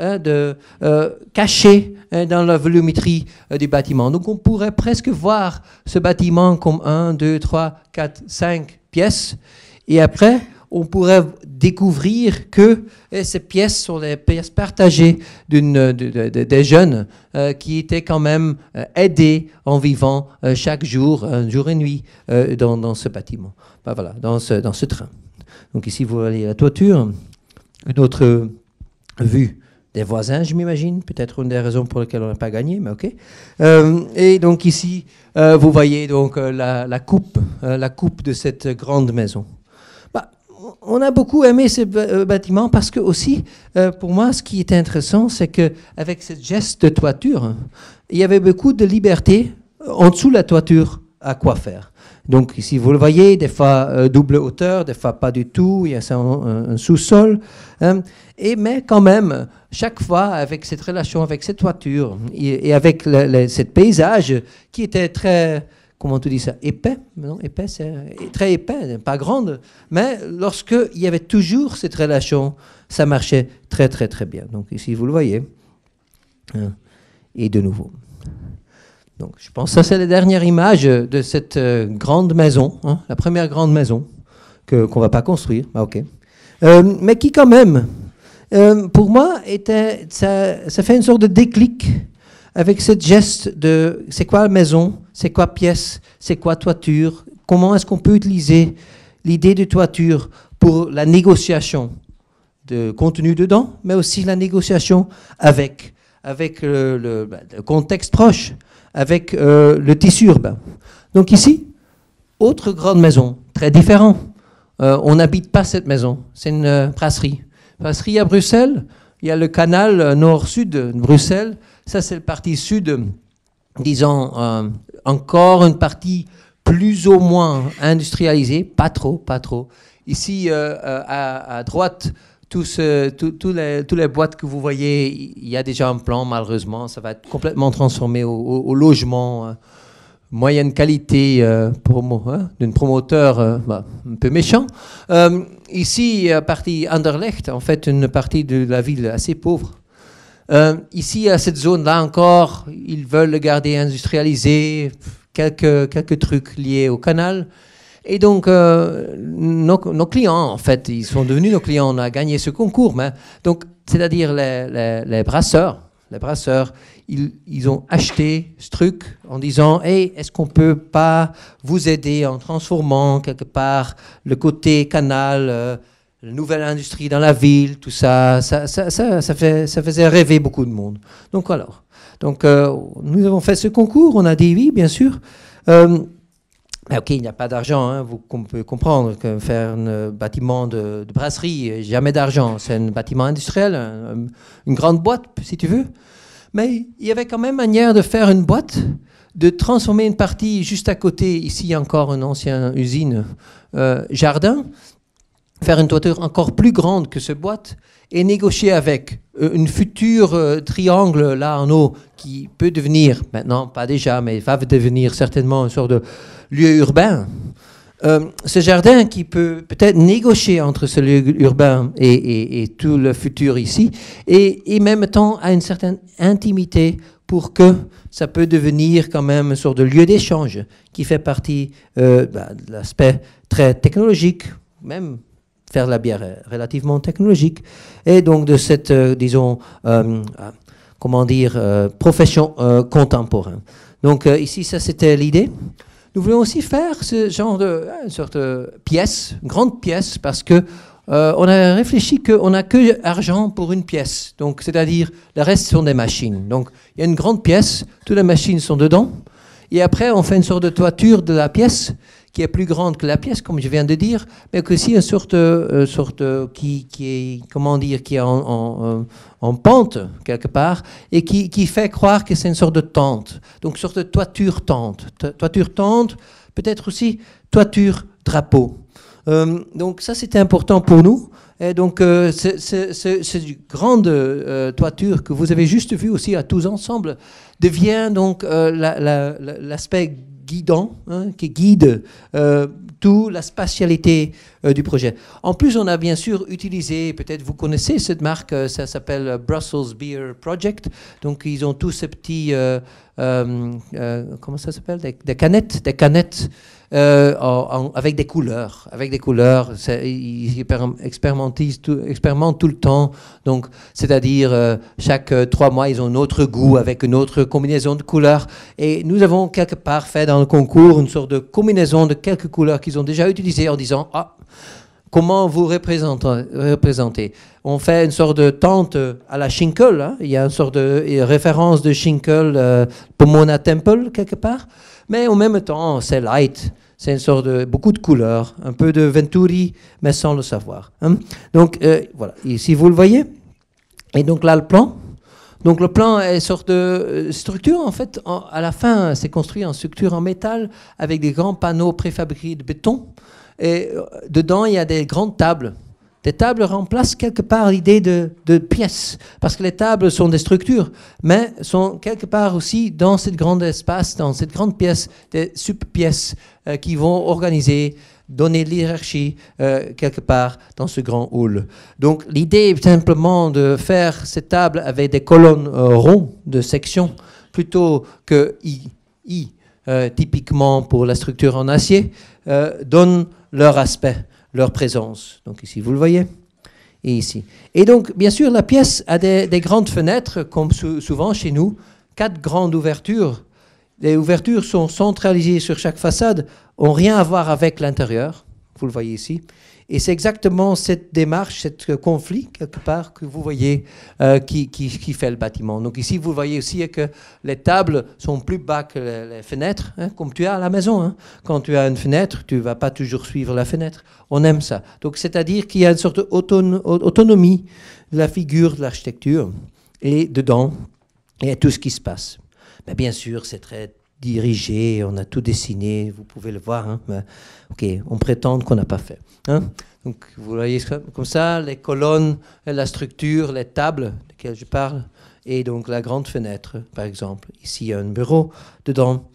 Speaker 2: cachées dans la volumétrie du bâtiment. Donc on pourrait presque voir ce bâtiment comme 1, 2, 3, 4, 5 pièces, et après on pourrait découvrir que ces pièces sont les pièces partagées des jeunes qui étaient quand même aidés en vivant chaque jour, jour et nuit, dans ce bâtiment. Ben voilà, dans ce train. Donc ici, vous voyez la toiture, une autre vue des voisins, je m'imagine, peut-être une des raisons pour lesquelles on n'a pas gagné, mais ok. Et donc ici, vous voyez donc la coupe de cette grande maison. On a beaucoup aimé ce bâtiment parce que aussi, pour moi, ce qui était intéressant, c'est qu'avec ce geste de toiture, il y avait beaucoup de liberté en dessous de la toiture à quoi faire. Donc ici, vous le voyez, des fois double hauteur, des fois pas du tout, il y a un sous-sol. Mais quand même, chaque fois, avec cette relation, avec cette toiture et avec ce paysage qui était très... Comment tu dis ça? Épais? Non, épais, c'est très épais, pas grande. Mais lorsqu'il y avait toujours cette relation, ça marchait très, très, très bien. Donc ici, vous le voyez. Et de nouveau. Donc je pense que ça, c'est la dernière image de cette grande maison, hein, la première grande maison qu'on ne va pas construire. Ah, ok. Mais qui, quand même, pour moi, ça fait une sorte de déclic avec ce geste de c'est quoi maison, c'est quoi pièce, c'est quoi toiture, comment est-ce qu'on peut utiliser l'idée de toiture pour la négociation de contenu dedans, mais aussi la négociation avec le contexte proche, avec le tissu urbain. Donc ici, autre grande maison, très différent. On n'habite pas cette maison, c'est une brasserie. Brasserie à Bruxelles, il y a le canal nord-sud de Bruxelles. Ça, c'est le partie sud, disons, encore une partie plus ou moins industrialisée, pas trop. Ici, à droite, tous les boîtes que vous voyez, il y a déjà un plan, malheureusement. Ça va être complètement transformé au logement moyenne qualité d'un promoteur un peu méchant. Ici, partie Anderlecht, en fait, une partie de la ville assez pauvre. Ici, à cette zone-là encore, ils veulent le garder industrialisé, quelques trucs liés au canal. Et donc, nos clients, en fait, ils sont devenus nos clients. On a gagné ce concours. Mais, donc, c'est-à-dire les brasseurs, ils ont acheté ce truc en disant « Hey, est-ce qu'on peut pas vous aider en transformant quelque part le côté canal la nouvelle industrie dans la ville, tout ça, ça faisait rêver beaucoup de monde. Donc alors, nous avons fait ce concours, on a dit oui, bien sûr. Mais ok, il n'y a pas d'argent, hein, on peut comprendre que faire un bâtiment de brasserie, jamais d'argent, c'est un bâtiment industriel, une grande boîte, si tu veux. Mais il y avait quand même manière de faire une boîte, de transformer une partie juste à côté, ici il y a encore une ancienne usine, jardin, faire une toiture encore plus grande que cette boîte et négocier avec une future triangle là en haut qui peut devenir, maintenant pas déjà, mais va devenir certainement une sorte de lieu urbain, ce jardin qui peut peut-être négocier entre ce lieu urbain et tout le futur ici, et même temps à une certaine intimité pour que ça peut devenir quand même une sorte de lieu d'échange qui fait partie de l'aspect très technologique, même faire de la bière est relativement technologique, et donc de cette, disons, profession contemporaine. Donc ici, ça c'était l'idée. Nous voulons aussi faire ce genre de sorte de pièce, grande pièce, parce que on a réfléchi qu'on n'a que argent pour une pièce. Donc, c'est-à-dire, le reste sont des machines. Donc, il y a une grande pièce, toutes les machines sont dedans. Et après, on fait une sorte de toiture de la pièce qui est plus grande que la pièce, comme je viens de dire, mais aussi une sorte qui est, comment dire, qui est en pente quelque part et qui fait croire que c'est une sorte de tente. Donc, une sorte de toiture tente. Toiture tente, peut-être aussi toiture drapeau. Donc ça c'était important pour nous et donc cette grande toiture que vous avez juste vue aussi à tous ensemble devient donc l'aspect guidant qui guide toute la spatialité du projet. En plus on a bien sûr utilisé, peut-être vous connaissez cette marque, ça s'appelle Brussels Beer Project, donc ils ont tous ces petits comment ça s'appelle, des canettes avec des couleurs. Ils expérimentent tout le temps. Donc, c'est-à-dire, chaque 3 mois, ils ont un autre goût avec une autre combinaison de couleurs. Et nous avons quelque part fait dans le concours une sorte de combinaison de quelques couleurs qu'ils ont déjà utilisées en disant « Ah, comment vous représentez ?» On fait une sorte de tente à la Schinkel. Hein. Il y a une sorte de référence de Schinkel, Pomona Temple, quelque part. Mais en même temps, c'est light. C'est une sorte de beaucoup de couleurs, un peu de Venturi, mais sans le savoir. Hein. Donc, voilà, ici vous le voyez. Et donc là, le plan. Donc le plan est une sorte de structure, en fait, à la fin, c'est construit en structure en métal avec des grands panneaux préfabriqués de béton. Et dedans, il y a des grandes tables. Des tables remplacent quelque part l'idée de pièces, parce que les tables sont des structures, mais sont quelque part aussi dans ce grand espace, dans cette grande pièce, des sub-pièces qui vont organiser, donner l'hierarchie quelque part dans ce grand hall. Donc l'idée est simplement de faire ces tables avec des colonnes rondes de sections, plutôt que typiquement pour la structure en acier, donnent leur aspect, leur présence. Donc ici, vous le voyez, et ici. Et donc, bien sûr, la pièce a des grandes fenêtres, comme souvent chez nous, 4 grandes ouvertures. Les ouvertures sont centralisées sur chaque façade, n'ont rien à voir avec l'intérieur, vous le voyez ici. Et c'est exactement cette démarche, ce conflit, quelque part, que vous voyez qui fait le bâtiment. Donc ici, vous voyez aussi que les tables sont plus bas que les fenêtres, hein, comme tu as à la maison. Hein. Quand tu as une fenêtre, tu ne vas pas toujours suivre la fenêtre. On aime ça. Donc c'est-à-dire qu'il y a une sorte d'autonomie de la figure de l'architecture. Et dedans, il y a tout ce qui se passe. Mais bien sûr, c'est très dirigé, on a tout dessiné, vous pouvez le voir. Hein, mais, ok, on prétend qu'on n'a pas fait. Hein. Donc, vous voyez comme ça, les colonnes, la structure, les tables desquelles je parle, et donc la grande fenêtre, par exemple. Ici, il y a un bureau dedans,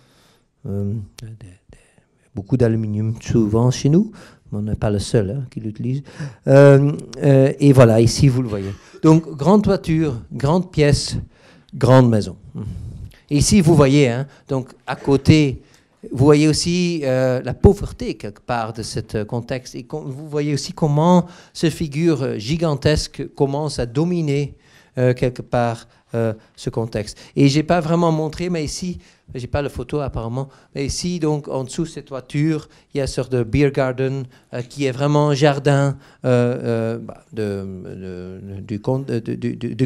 Speaker 2: beaucoup d'aluminium, souvent chez nous, mais on n'est pas le seul hein, qui l'utilise. Et voilà, ici, vous le voyez. Donc, grande toiture, grande pièce, grande maison. Et ici, vous voyez, hein, donc à côté, vous voyez aussi la pauvreté quelque part de ce contexte. Et vous voyez aussi comment ces figures gigantesques commencent à dominer quelque part ce contexte. Et je n'ai pas vraiment montré, mais ici, je n'ai pas la photo apparemment, mais ici, donc, en dessous de cette toiture, il y a une sorte de beer garden qui est vraiment un jardin du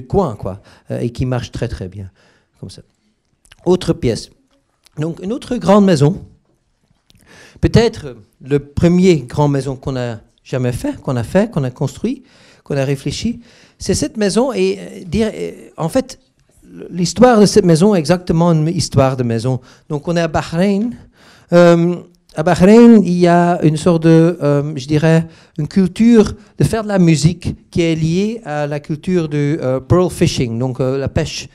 Speaker 2: coin, quoi, et qui marche très, très bien, comme ça. Autre pièce. Donc, une autre grande maison. Peut-être le premier grand maison qu'on a jamais fait, qu'on a construit, qu'on a réfléchi. C'est cette maison et en fait, l'histoire de cette maison est exactement une histoire de maison. Donc, on est à Bahreïn. À Bahreïn, il y a une sorte de, je dirais, une culture de faire de la musique qui est liée à la culture du pearl fishing, donc la pêche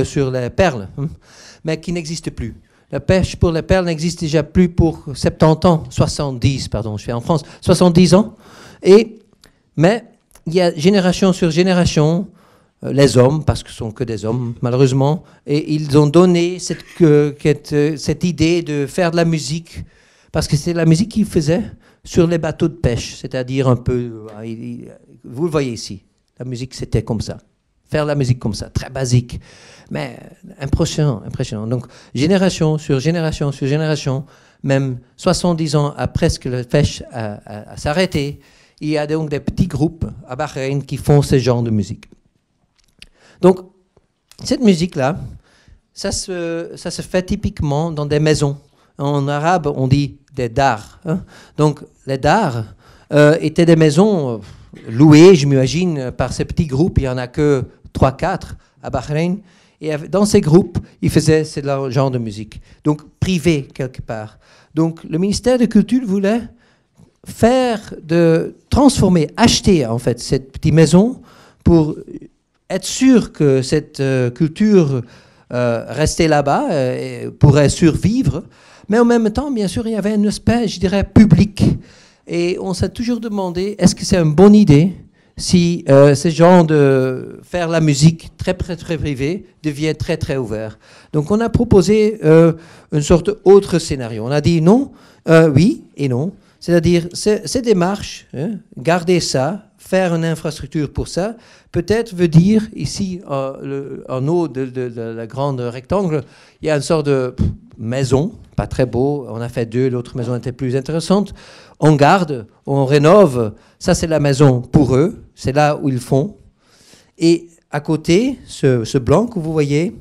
Speaker 2: sur les perles. Mais qui n'existe plus. La pêche pour les perles n'existe déjà plus pour 70 ans, 70, pardon, je suis en France, 70 ans. Mais il y a génération sur génération, les hommes, parce que ce sont que des hommes, malheureusement, et ils ont donné cette idée de faire de la musique, parce que c'est la musique qu'ils faisaient sur les bateaux de pêche, c'est-à-dire un peu, vous le voyez ici, la musique c'était comme ça. Faire la musique comme ça, très basique, mais impressionnant, impressionnant. Donc, génération sur génération sur génération, même 70 ans après que la pêche a s'arrêté, il y a donc des petits groupes à Bahreïn qui font ce genre de musique. Donc, cette musique-là, ça se fait typiquement dans des maisons. En arabe, on dit des dars. Hein. Donc, les dars étaient des maisons louées, je m'imagine, par ces petits groupes. Il n'y en a que 3-4 à Bahreïn. Et dans ces groupes, ils faisaient ce genre de musique. Donc, privé, quelque part. Donc, le ministère de Culture voulait transformer, acheter, en fait, cette petite maison pour être sûr que cette culture restait là-bas, pourrait survivre. Mais en même temps, bien sûr, il y avait un aspect, je dirais, public. Et on s'est toujours demandé, est-ce que c'est une bonne idée si ce genre de faire la musique très, très, très privée devient très, très ouvert. Donc, on a proposé une sorte d'autre scénario. On a dit non, oui et non. C'est-à-dire, ces démarches, garder ça, faire une infrastructure pour ça, peut-être veut dire, ici, en haut de la grande rectangle, il y a une sorte de maison, pas très beau, on a fait 2, l'autre maison était plus intéressante, on garde, on rénove, ça c'est la maison pour eux, c'est là où ils font, et à côté, ce blanc que vous voyez,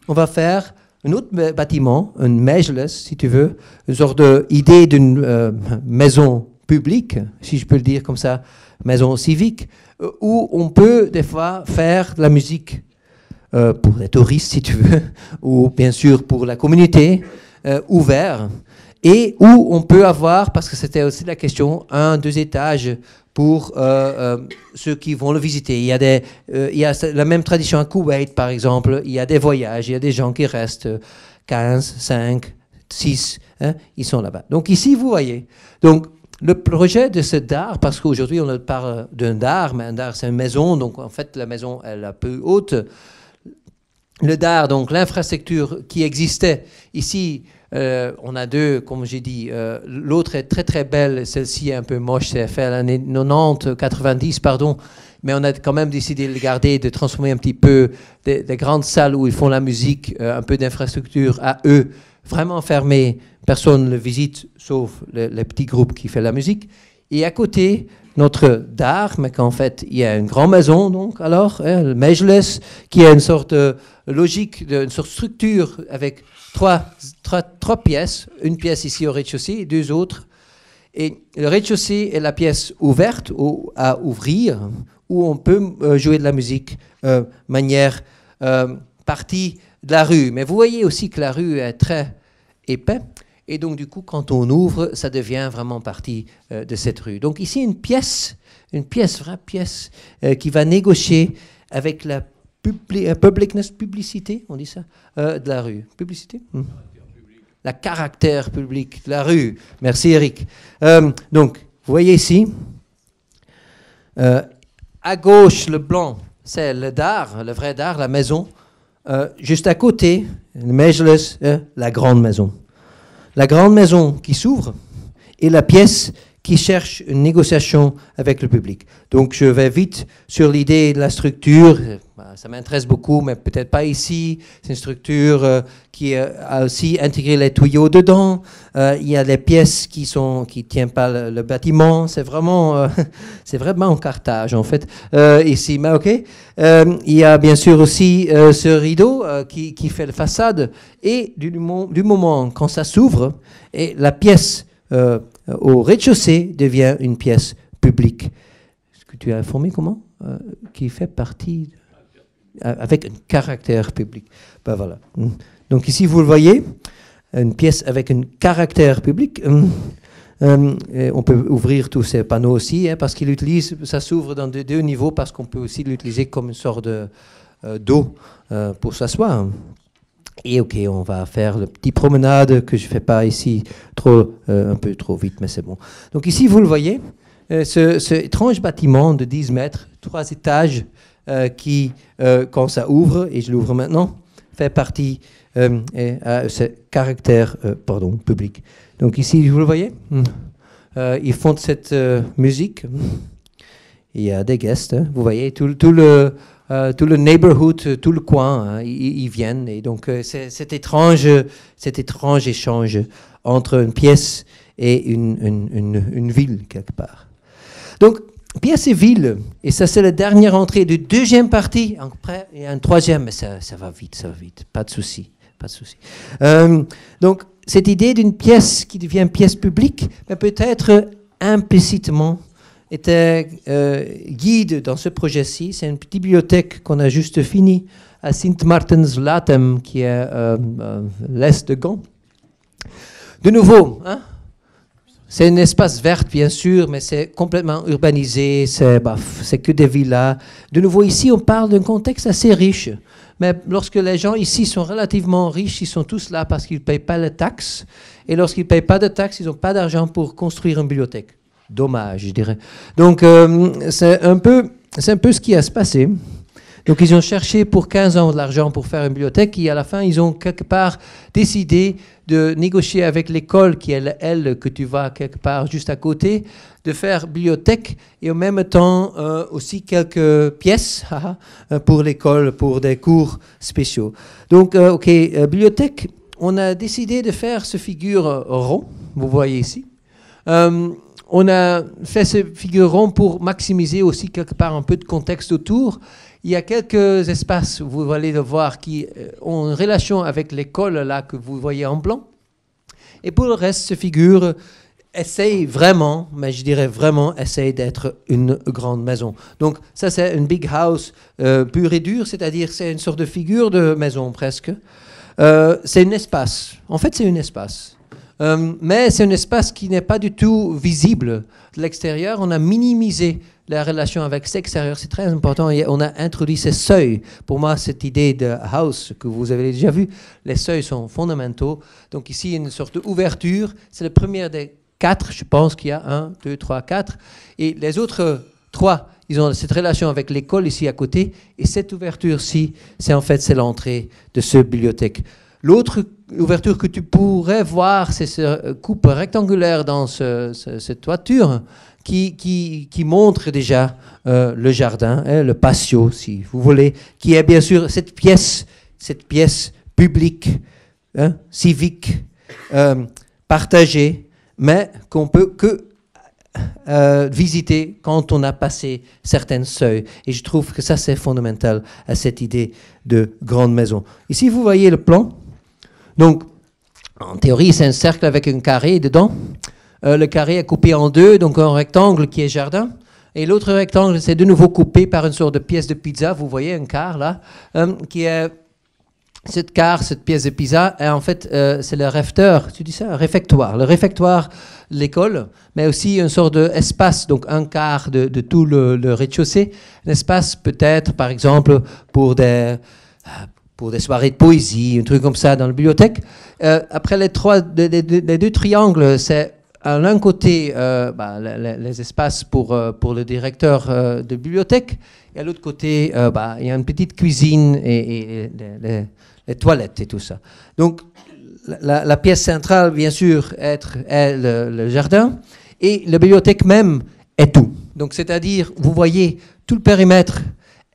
Speaker 2: on va faire un autre bâtiment, un majlis, si tu veux, une sorte d'idée d'une maison publique, si je peux le dire comme ça, maison civique, où on peut des fois faire de la musique pour les touristes, si tu veux, ou bien sûr pour la communauté, ouvert, et où on peut avoir, parce que c'était aussi la question, 1-2 étages pour ceux qui vont le visiter. Il y a la même tradition à Koweït, par exemple, il y a des voyages, il y a des gens qui restent 15, 5, 6, hein, ils sont là-bas. Donc ici, vous voyez, donc le projet de ce dard, parce qu'aujourd'hui on parle d'un dard, mais un dard c'est une maison, donc en fait la maison elle est un peu haute. Le dard, donc l'infrastructure qui existait ici, on a 2, comme j'ai dit, l'autre est très très belle, celle-ci est un peu moche, c'est fait à l'année 90, 90, pardon, mais on a quand même décidé de le garder, de transformer un petit peu des grandes salles où ils font la musique, un peu d'infrastructure à eux, vraiment fermées, personne ne le visite, sauf les petits groupes qui font la musique. Et à côté, notre dard, mais qu'en fait, il y a une grande maison, donc, alors, le majlis, qui a une sorte de logique, une sorte de structure avec trois pièces, une pièce ici au rez-de-chaussée et 2 autres. Et le rez-de-chaussée est la pièce ouverte à ouvrir, où on peut jouer de la musique manière partie de la rue. Mais vous voyez aussi que la rue est très épais. Et donc, du coup, quand on ouvre, ça devient vraiment partie de cette rue. Donc, ici, une vraie pièce, qui va négocier avec la publicité, on dit ça, de la rue. Publicité La caractère public de la rue. Merci, Eric. Donc, vous voyez ici, à gauche, le blanc, c'est le dard, le vrai dard, la maison. Juste à côté, le majlis, la grande maison. La grande maison qui s'ouvre et la pièce qui cherche une négociation avec le public. Donc je vais vite sur l'idée de la structure. Ça m'intéresse beaucoup, mais peut-être pas ici. C'est une structure qui a aussi intégré les tuyaux dedans. Il y a les pièces qui tiennent pas le bâtiment. C'est vraiment en Carthage en fait ici. Mais ok. Il y a bien sûr aussi ce rideau qui fait la façade. Et du moment quand ça s'ouvre et la pièce au rez-de-chaussée devient une pièce publique. Est-ce que tu as informé comment qui fait partie avec un caractère public. Ben voilà. Donc ici, vous le voyez, une pièce avec un caractère public. On peut ouvrir tous ces panneaux aussi, parce qu'il utilise, ça s'ouvre dans 2 niveaux, parce qu'on peut aussi l'utiliser comme une sorte d'eau pour s'asseoir. Et ok, on va faire le petit promenade que je ne fais pas ici un peu trop vite, mais c'est bon. Donc ici, vous le voyez, ce étrange bâtiment de 10 mètres, 3 étages, qui, quand ça ouvre, et je l'ouvre maintenant, fait partie à ce caractère public. Donc ici, vous le voyez, ils font cette musique. Il y a des guests, hein, vous voyez, tout le neighborhood, tout le coin, hein, ils viennent. Et donc, c'est cet étrange échange entre une pièce et une ville, quelque part. Donc, pièce et ville, et ça, c'est la dernière entrée de deuxième partie. Après, il y a un troisième, mais ça va vite, pas de souci. Donc, cette idée d'une pièce qui devient pièce publique, mais peut-être implicitement, était guide dans ce projet-ci. C'est une petite bibliothèque qu'on a juste finie à Sint Maartens Latem, qui est l'est de Gand. De nouveau, hein, c'est un espace vert, bien sûr, mais c'est complètement urbanisé, c'est que des villas. De nouveau, ici, on parle d'un contexte assez riche. Mais lorsque les gens ici sont relativement riches, ils sont tous là parce qu'ils ne payent pas les taxes. Et lorsqu'ils ne payent pas de taxes, ils n'ont pas d'argent pour construire une bibliothèque. Dommage, je dirais. Donc, c'est un peu ce qui a se passé. Donc, ils ont cherché pour 15 ans de l'argent pour faire une bibliothèque et à la fin, ils ont quelque part décidé de négocier avec l'école, qui est elle que tu vas quelque part juste à côté, de faire bibliothèque et en même temps aussi quelques pièces pour l'école, pour des cours spéciaux. Donc, bibliothèque, on a décidé de faire ce figure rond, vous voyez ici. On a fait ce figure rond pour maximiser aussi quelque part un peu de contexte autour. Il y a quelques espaces, vous allez le voir, qui ont une relation avec l'école là que vous voyez en blanc. Et pour le reste, ce figure essaye vraiment, mais je dirais vraiment, essaye d'être une grande maison. Donc ça, c'est une big house pure et dure, c'est-à-dire c'est une sorte de figure de maison presque. C'est un espace. En fait, c'est un espace. Mais c'est un espace qui n'est pas du tout visible de l'extérieur. On a minimisé la relation avec l'extérieur, c'est très important. Et on a introduit ces seuils. Pour moi, cette idée de house que vous avez déjà vu, les seuils sont fondamentaux. Donc ici, une sorte d'ouverture. C'est le premier des 4, je pense qu'il y a 1, 2, 3, 4. Et les autres 3, ils ont cette relation avec l'école ici à côté. Et cette ouverture-ci, c'est l'entrée de cette bibliothèque. L'autre ouverture que tu pourrais voir, c'est ce coupe rectangulaire dans cette toiture qui montre déjà le jardin, le patio, si vous voulez, qui est bien sûr cette pièce publique, civique, partagée, mais qu'on peut que visiter quand on a passé certains seuils. Et je trouve que ça, c'est fondamental à cette idée de grande maison. Ici, vous voyez le plan. Donc, en théorie, c'est un cercle avec un carré dedans. Le carré est coupé en deux, donc un rectangle qui est jardin. Et l'autre rectangle, c'est de nouveau coupé par une sorte de pièce de pizza. Vous voyez un quart là, qui est cette pièce de pizza. Et en fait, c'est le réfectoire, tu dis ça, réfectoire. Le réfectoire de l'école, mais aussi une sorte d'espace, donc un quart de tout le rez-de-chaussée. Un espace peut-être, par exemple, pour des soirées de poésie, un truc comme ça dans la bibliothèque. Après les deux triangles, c'est à l'un côté les espaces pour le directeur de bibliothèque, et à l'autre côté, il y a une petite cuisine et les toilettes et tout ça. Donc, la pièce centrale, bien sûr, est le jardin, et la bibliothèque même est tout. Donc, c'est-à-dire, vous voyez, tout le périmètre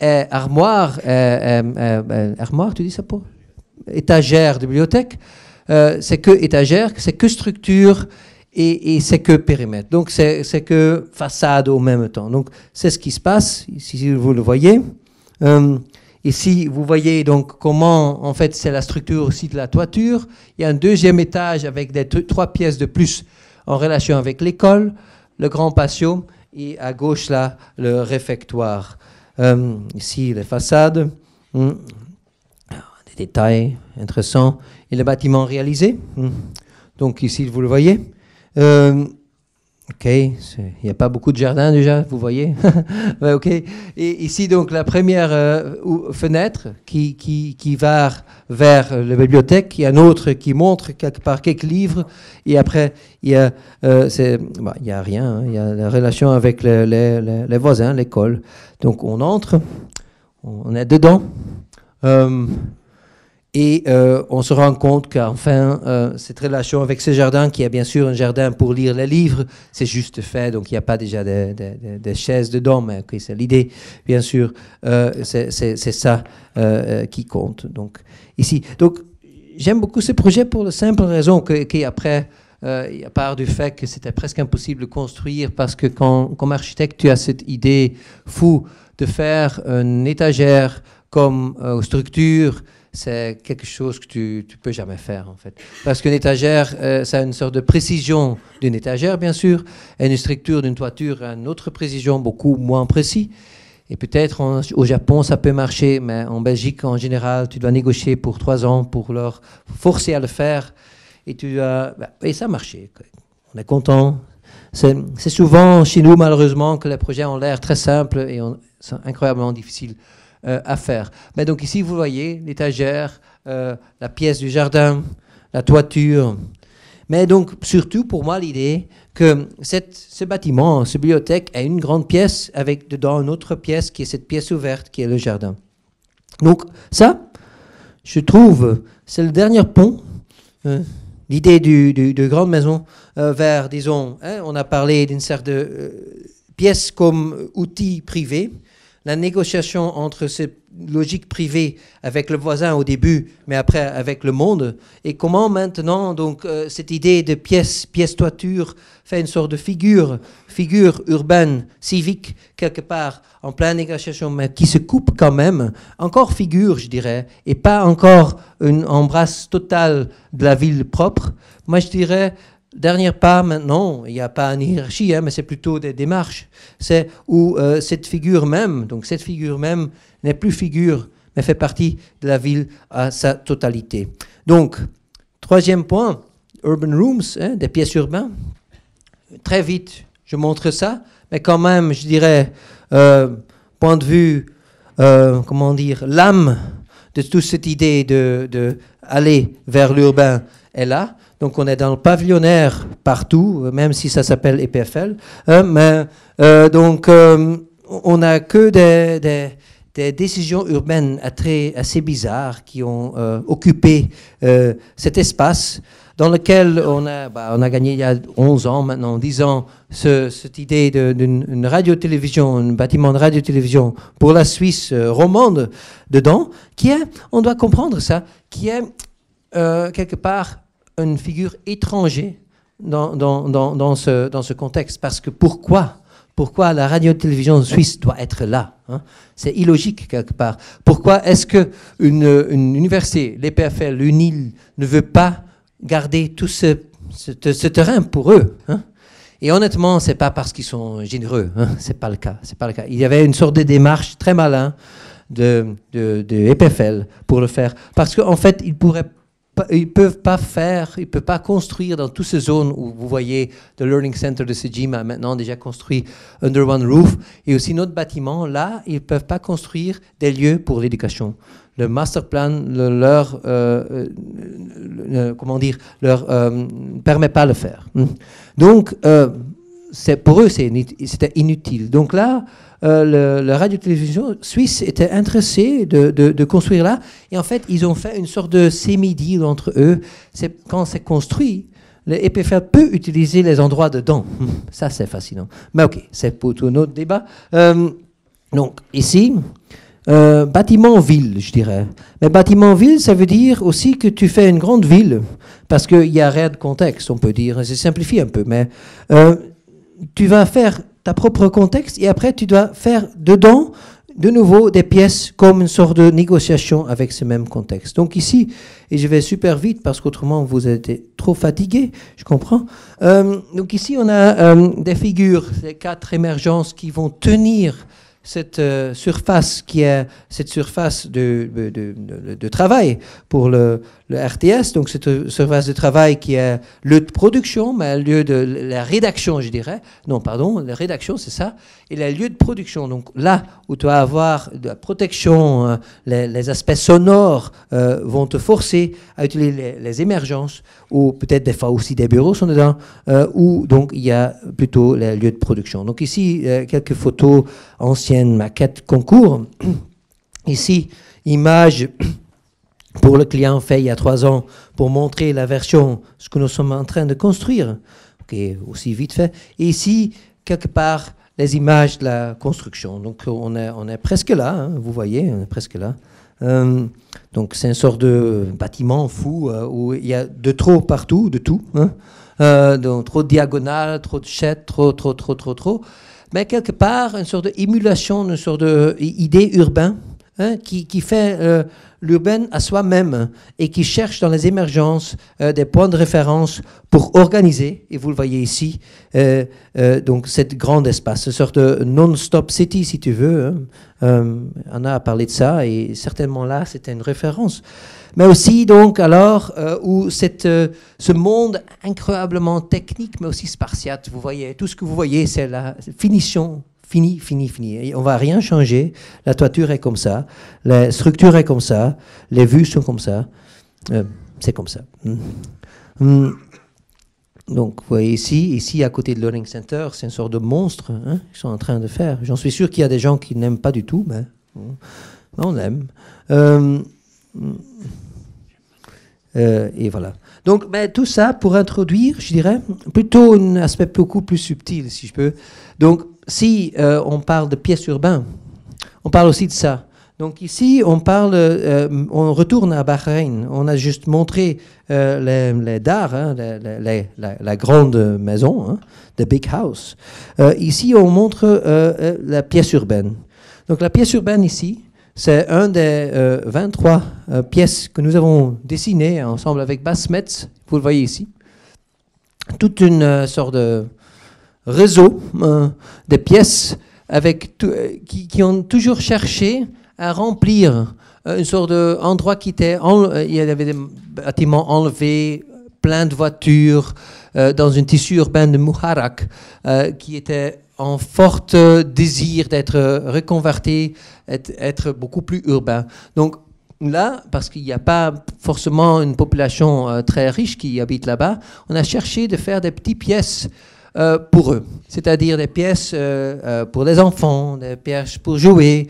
Speaker 2: armoire, tu dis ça pour étagère de bibliothèque, c'est que étagère, c'est que structure et c'est que périmètre. Donc c'est que façade au même temps. Donc c'est ce qui se passe, si vous le voyez. Ici, vous voyez donc comment, en fait, c'est la structure aussi de la toiture. Il y a un deuxième étage avec des 3 pièces de plus en relation avec l'école, le grand patio, et à gauche, là, le réfectoire. Ici, les façades, des détails intéressants, et le bâtiment réalisé. Donc ici, vous le voyez. Ok, il n'y a pas beaucoup de jardin déjà, vous voyez. Ouais, ok. Et ici, donc, la première fenêtre qui va vers la bibliothèque. Il y a une autre qui montre quelque part quelques livres. Et après, il y a, il y a rien. Hein, il y a la relation avec les voisins, l'école. Donc, on entre, on est dedans. Et on se rend compte qu'enfin, cette relation avec ce jardin, qui est bien sûr un jardin pour lire les livres, c'est juste fait, donc il n'y a pas déjà des chaises dedans, mais okay, c'est l'idée, bien sûr, c'est ça qui compte. Donc, ici. Donc, j'aime beaucoup ce projet pour la simple raison qu'après, à part du fait que c'était presque impossible de construire, parce que comme architecte, tu as cette idée fou de faire une étagère comme structure. C'est quelque chose que tu peux jamais faire, en fait. Parce qu'une étagère, ça a une sorte de précision d'une étagère, bien sûr, et une structure d'une toiture a une autre précision, beaucoup moins précis. Et peut-être au Japon, ça peut marcher, mais en Belgique, en général, tu dois négocier pour 3 ans pour leur forcer à le faire. Et, et ça a marché. On est content. C'est souvent chez nous, malheureusement, que les projets ont l'air très simples et sont incroyablement difficiles à faire. Mais donc ici, vous voyez l'étagère, la pièce du jardin, la toiture. Mais donc, surtout pour moi, l'idée que ce bâtiment, cette bibliothèque, est une grande pièce avec dedans une autre pièce qui est cette pièce ouverte qui est le jardin. Donc ça, je trouve, c'est le dernier pont. L'idée de grande maison vers, disons, on a parlé d'une sorte de pièce comme outil privé. La négociation entre cette logique privée avec le voisin au début, mais après avec le monde, et comment maintenant donc cette idée de pièce toiture fait une sorte de figure urbaine, civique, quelque part, en pleine négociation, mais qui se coupe quand même, encore figure, je dirais, et pas encore une embrasse totale de la ville propre. Moi, je dirais, dernier pas maintenant, il n'y a pas une hiérarchie, mais c'est plutôt des démarches. C'est où cette figure même n'est plus figure, mais fait partie de la ville à sa totalité. Donc, troisième point, urban rooms, des pièces urbaines. Très vite, je montre ça, mais quand même, je dirais, point de vue, l'âme de toute cette idée de aller vers l'urbain est là. Donc, on est dans le pavillonnaire partout, même si ça s'appelle EPFL. On n'a que des décisions urbaines assez bizarres qui ont occupé cet espace dans lequel on a gagné il y a 11 ans, maintenant 10 ans, cette idée d'une radio-télévision, un bâtiment de radio-télévision pour la Suisse romande dedans, qui est, on doit comprendre ça, qui est quelque part une figure étrangère dans ce contexte. Parce que pourquoi la radio-télévision suisse doit être là, hein? C'est illogique quelque part. Pourquoi est-ce qu'une université, l'EPFL, l'UNIL, ne veut pas garder tout ce terrain pour eux, hein? Et honnêtement, c'est pas parce qu'ils sont généreux, hein? C'est pas le cas. Il y avait une sorte de démarche très malin de EPFL pour le faire. Parce qu'en fait, ils peuvent pas construire dans toutes ces zones où vous voyez le Learning Center de Sejima a maintenant déjà construit under one roof, et aussi notre bâtiment, là, ils peuvent pas construire des lieux pour l'éducation. Le master plan leur permet pas de le faire. Donc, pour eux, c'était inutile. Donc là, la radio-télévision suisse était intéressée de construire là. Et en fait, ils ont fait une sorte de semi-deal entre eux. Quand c'est construit, le EPFL peut utiliser les endroits dedans. Ça, c'est fascinant. Mais ok, c'est pour tout un autre débat. Donc, ici, bâtiment-ville, je dirais. Mais bâtiment-ville, ça veut dire aussi que tu fais une grande ville. Parce qu'il n'y a rien de contexte, on peut dire. C'est simplifié un peu. Mais tu vas faire ta propre contexte, et après tu dois faire dedans de nouveau des pièces comme une sorte de négociation avec ce même contexte. Donc ici, et je vais super vite parce qu'autrement vous êtes trop fatigués, je comprends. Donc ici on a des figures, ces 4 émergences qui vont tenir cette surface qui est cette surface de travail pour le RTS, donc cette surface de travail qui est lieu de production, mais lieu de la rédaction, je dirais. Non, pardon, la rédaction, c'est ça. Et le lieu de production, donc là où tu vas avoir de la protection, les aspects sonores vont te forcer à utiliser les émergences, ou peut-être des fois aussi des bureaux sont dedans, où donc il y a plutôt les lieux de production. Donc ici, quelques photos anciennes, maquettes concours. Ici, image pour le client fait il y a 3 ans pour montrer la version, ce que nous sommes en train de construire, qui aussi vite fait. Et ici, quelque part, les images de la construction. Donc on est presque là, hein, vous voyez, on est presque là. Donc c'est une sorte de bâtiment fou où il y a de trop partout, de tout. Hein, donc trop de diagonales, trop de chaises, trop. Mais quelque part, une sorte d'émulation, une sorte d'idée urbaine, hein, qui fait l'urbain à soi-même et qui cherche dans les émergences des points de référence pour organiser, et vous le voyez ici, donc cet grand espace, une sorte de non-stop city, si tu veux. Hein. Anna a parlé de ça, et certainement là, c'était une référence. Mais aussi, donc, alors, où ce monde incroyablement technique, mais aussi spartiate, vous voyez, tout ce que vous voyez, c'est la finition. Fini. Et on ne va rien changer. La toiture est comme ça. La structure est comme ça. Les vues sont comme ça. C'est comme ça. Donc, vous voyez ici à côté de Learning Center, c'est une sorte de monstre hein, qu'ils sont en train de faire. J'en suis sûr qu'il y a des gens qui n'aiment pas du tout, mais on l'aime. Et voilà. Donc, tout ça pour introduire, je dirais, plutôt un aspect beaucoup plus subtil, si je peux. Donc, si on parle de pièces urbaines, on parle aussi de ça. Donc ici, on retourne à Bahreïn. On a juste montré les DAR, hein, la grande maison, hein, the big house. Ici, on montre la pièce urbaine. Donc la pièce urbaine ici, c'est un des 23 pièces que nous avons dessinées ensemble avec Bas Metz. Vous le voyez ici. Toute une sorte de réseau des pièces qui ont toujours cherché à remplir une sorte d'endroit qui était... il y avait des bâtiments enlevés, plein de voitures, dans un tissu urbain de Muharraq, qui était en fort désir d'être reconverti, être beaucoup plus urbain. Donc là, parce qu'il n'y a pas forcément une population très riche qui habite là-bas, on a cherché de faire des petites pièces pour eux, c'est-à-dire des pièces pour les enfants, des pièces pour jouer.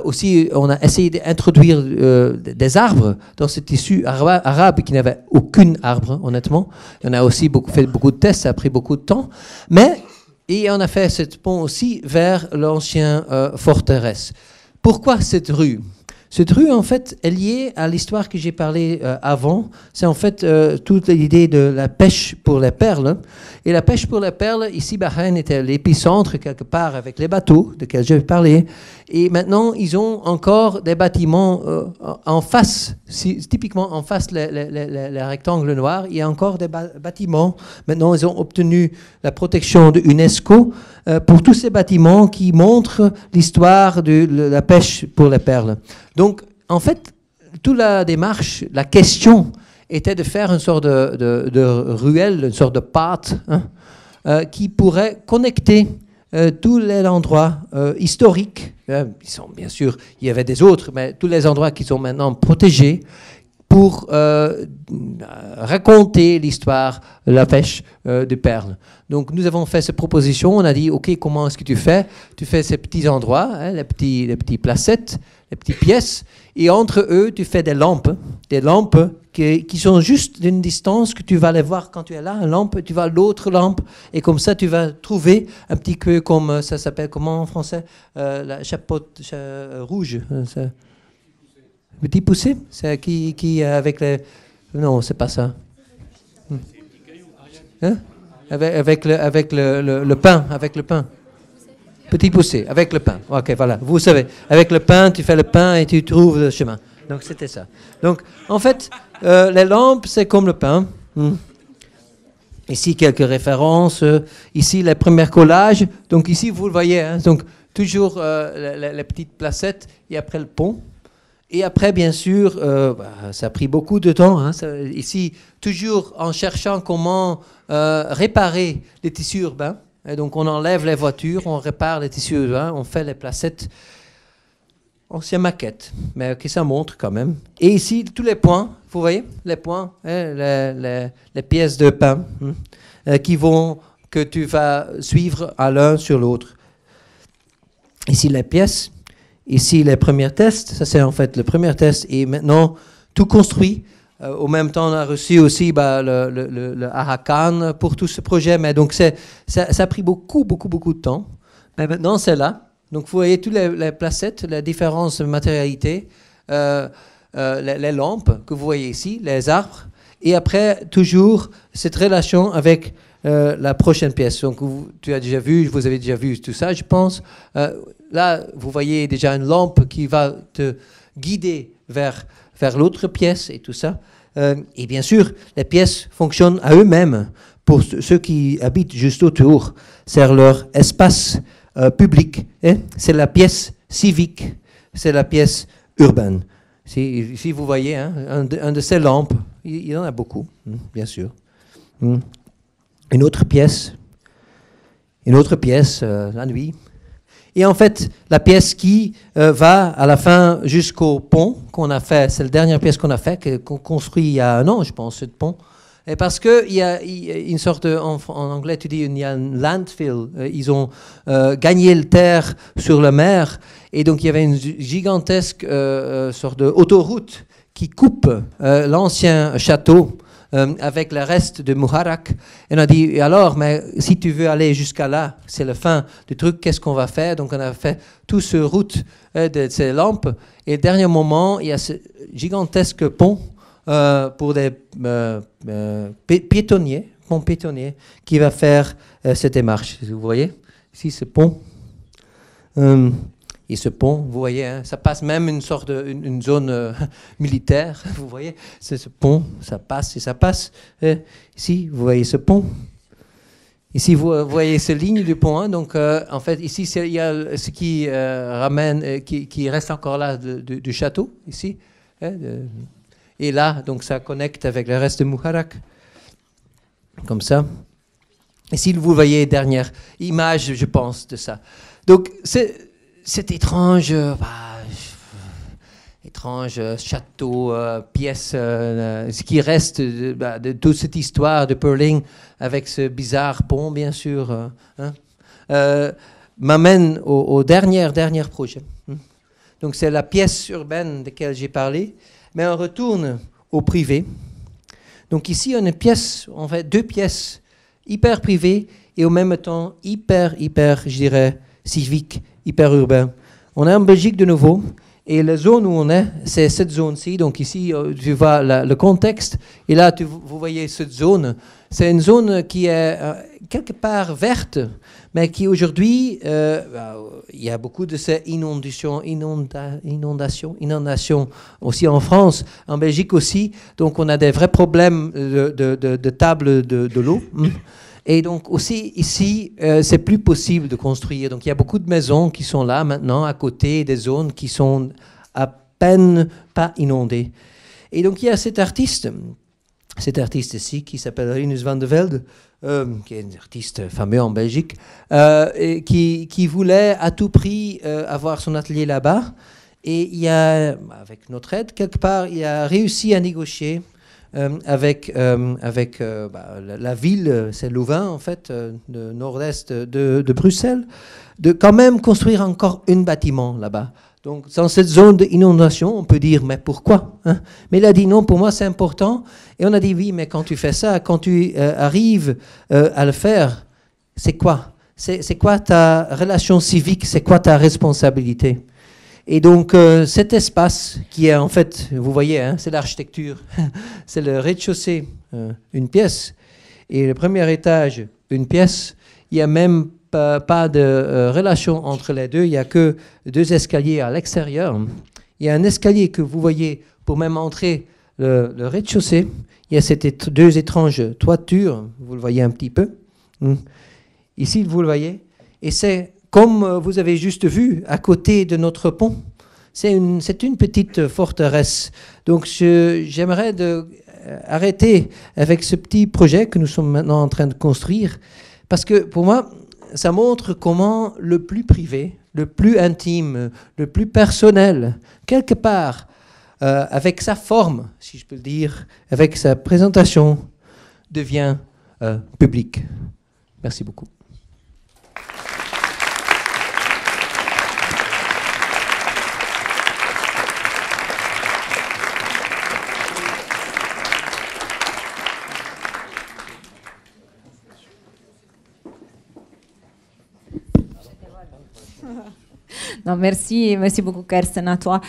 Speaker 2: Aussi, on a essayé d'introduire des arbres dans ce tissu arabe qui n'avait aucun arbre, honnêtement. On a aussi fait beaucoup de tests, ça a pris beaucoup de temps. Et on a fait ce pont aussi vers l'ancien forteresse. Pourquoi cette rue ? Cette rue, en fait, est liée à l'histoire que j'ai parlé avant. C'est en fait toute l'idée de la pêche pour les perles. Et la pêche pour les perles, ici, Bahreïn était l'épicentre, quelque part, avec les bateaux desquels j'ai parlé. Et maintenant, ils ont encore des bâtiments en face, typiquement en face, les rectangles noirs. Il y a encore des bâtiments. Maintenant, ils ont obtenu la protection de l'UNESCO pour tous ces bâtiments qui montrent l'histoire de la pêche pour les perles. Donc, en fait, toute la démarche, la question était de faire une sorte de ruelle, une sorte de pâte qui pourrait connecter tous les endroits historiques. Bien sûr, il y avait des autres, mais tous les endroits qui sont maintenant protégés pour raconter l'histoire de la pêche de perles. Donc, nous avons fait cette proposition. On a dit, OK, comment est-ce que tu fais ? Tu fais ces petits endroits, hein, les petits placettes, les petites pièces, et entre eux, tu fais des lampes qui sont juste d'une distance que tu vas les voir quand tu es là, une lampe, tu vas à l'autre lampe, et comme ça, tu vas trouver un petit peu comme, ça s'appelle comment en français, la chapeaude rouge. Petit poussé, c'est qui avec les... Non, c'est pas ça. Hein? Avec le pain, Petit poussé, avec le pain. Ok, voilà, vous savez. Avec le pain, tu fais le pain et tu trouves le chemin. Donc, c'était ça. Donc, en fait, les lampes, c'est comme le pain. Ici, quelques références. Ici, les premiers collages. Donc, ici, vous le voyez. Hein, donc, toujours les petites placettes et après le pont. Et après, bien sûr, ça a pris beaucoup de temps. Hein, ici, toujours en cherchant comment réparer les tissus urbains. Et donc, on enlève les voitures, on répare les tissus urbains, on fait les placettes. Ancienne maquette, mais que ça montre quand même. Et ici, tous les points, vous voyez, les points, hein, les pièces de pain que tu vas suivre à l'un sur l'autre. Ici, les pièces. Ici, les premiers tests. Ça, c'est en fait le premier test. Et maintenant, tout construit. Au même temps, on a reçu aussi le Arakan pour tout ce projet. Mais donc, ça a pris beaucoup de temps. Mais maintenant, c'est là. Donc, vous voyez toutes les placettes, les différentes matérialités, les lampes que vous voyez ici, les arbres. Et après, toujours cette relation avec la prochaine pièce. Donc, vous avez déjà vu tout ça, je pense. Là, vous voyez déjà une lampe qui va te guider vers l'autre pièce et tout ça. Et bien sûr, les pièces fonctionnent à eux-mêmes pour ceux qui habitent juste autour. C'est leur espace public. Hein? C'est la pièce civique. C'est la pièce urbaine. Si vous voyez, hein, un de ces lampes, il y en a beaucoup, bien sûr. Une autre pièce, la nuit. Et en fait, la pièce qui va à la fin jusqu'au pont qu'on a fait, c'est la dernière pièce qu'on a fait, qu'on construit il y a un an, je pense, ce pont. Et parce qu'il y a une sorte, en anglais, tu dis, il y a un landfill. Ils ont gagné le terre sur la mer. Et donc, il y avait une gigantesque sorte d'autoroute qui coupe l'ancien château avec le reste de Muharraq. Et on a dit, et alors, mais si tu veux aller jusqu'à là, c'est la fin du truc, qu'est-ce qu'on va faire? Donc, on a fait toute cette route de ces lampes. Et au dernier moment, il y a ce gigantesque pont pour des piétonniers, pont piétonnier, qui va faire cette démarche. Vous voyez, ici, ce pont. Et ce pont, vous voyez, hein, ça passe même une zone militaire, vous voyez, c'est ce pont, ça passe et ça passe. Ici, vous voyez ce pont. Ici, vous voyez ces lignes du pont. Hein, donc, en fait, ici, il y a ce qui ramène, qui reste encore là du château, ici. Hein, et là, donc, ça connecte avec le reste de Muharraq. Comme ça. Ici, vous voyez, dernière image, je pense, de ça. Donc, c'est étrange, château, pièce, ce qui reste de toute cette histoire de Perling avec ce bizarre pont, bien sûr, m'amène au dernier projet. Donc c'est la pièce urbaine de laquelle j'ai parlé, mais on retourne au privé. Donc ici, on a deux pièces hyper privées et au même temps hyper, je dirais, civiques, hyper urbain. On est en Belgique de nouveau, et la zone où on est, c'est cette zone-ci. Donc ici, tu vois le contexte, et là, vous voyez cette zone. C'est une zone qui est quelque part verte, mais qui aujourd'hui, il y a beaucoup de ces inondations aussi en France, en Belgique aussi. Donc on a des vrais problèmes de table de l'eau. Et donc aussi ici, c'est plus possible de construire. Donc il y a beaucoup de maisons qui sont là maintenant à côté des zones qui sont à peine pas inondées. Et donc il y a cet artiste ici qui s'appelle Rinus van de Velde, qui est un artiste fameux en Belgique, et qui voulait à tout prix avoir son atelier là-bas. Et il a, avec notre aide quelque part, il a réussi à négocier avec la ville, c'est Louvain en fait, de nord-est de Bruxelles, de quand même construire encore un bâtiment là-bas. Donc dans cette zone d'inondation, on peut dire mais pourquoi, hein? Mais il a dit non, pour moi c'est important. Et on a dit oui, mais quand tu fais ça, quand tu arrives à le faire, c'est quoi? C'est quoi ta relation civique? C'est quoi ta responsabilité? Et donc, cet espace qui est en fait, vous voyez, hein, c'est l'architecture, c'est le rez-de-chaussée, une pièce, et le premier étage, une pièce. Il n'y a même pas de relation entre les deux, il n'y a que deux escaliers à l'extérieur. Il y a un escalier que vous voyez pour même entrer le rez-de-chaussée. Il y a ces deux étranges toitures, vous le voyez un petit peu. Ici, vous le voyez, et c'est comme vous avez juste vu, à côté de notre pont, c'est une petite forteresse. Donc j'aimerais arrêter avec ce petit projet que nous sommes maintenant en train de construire, parce que pour moi, ça montre comment le plus privé, le plus intime, le plus personnel, quelque part, avec sa forme, si je peux le dire, avec sa présentation, devient public. Merci beaucoup.
Speaker 1: Non, merci beaucoup Kersten, à toi.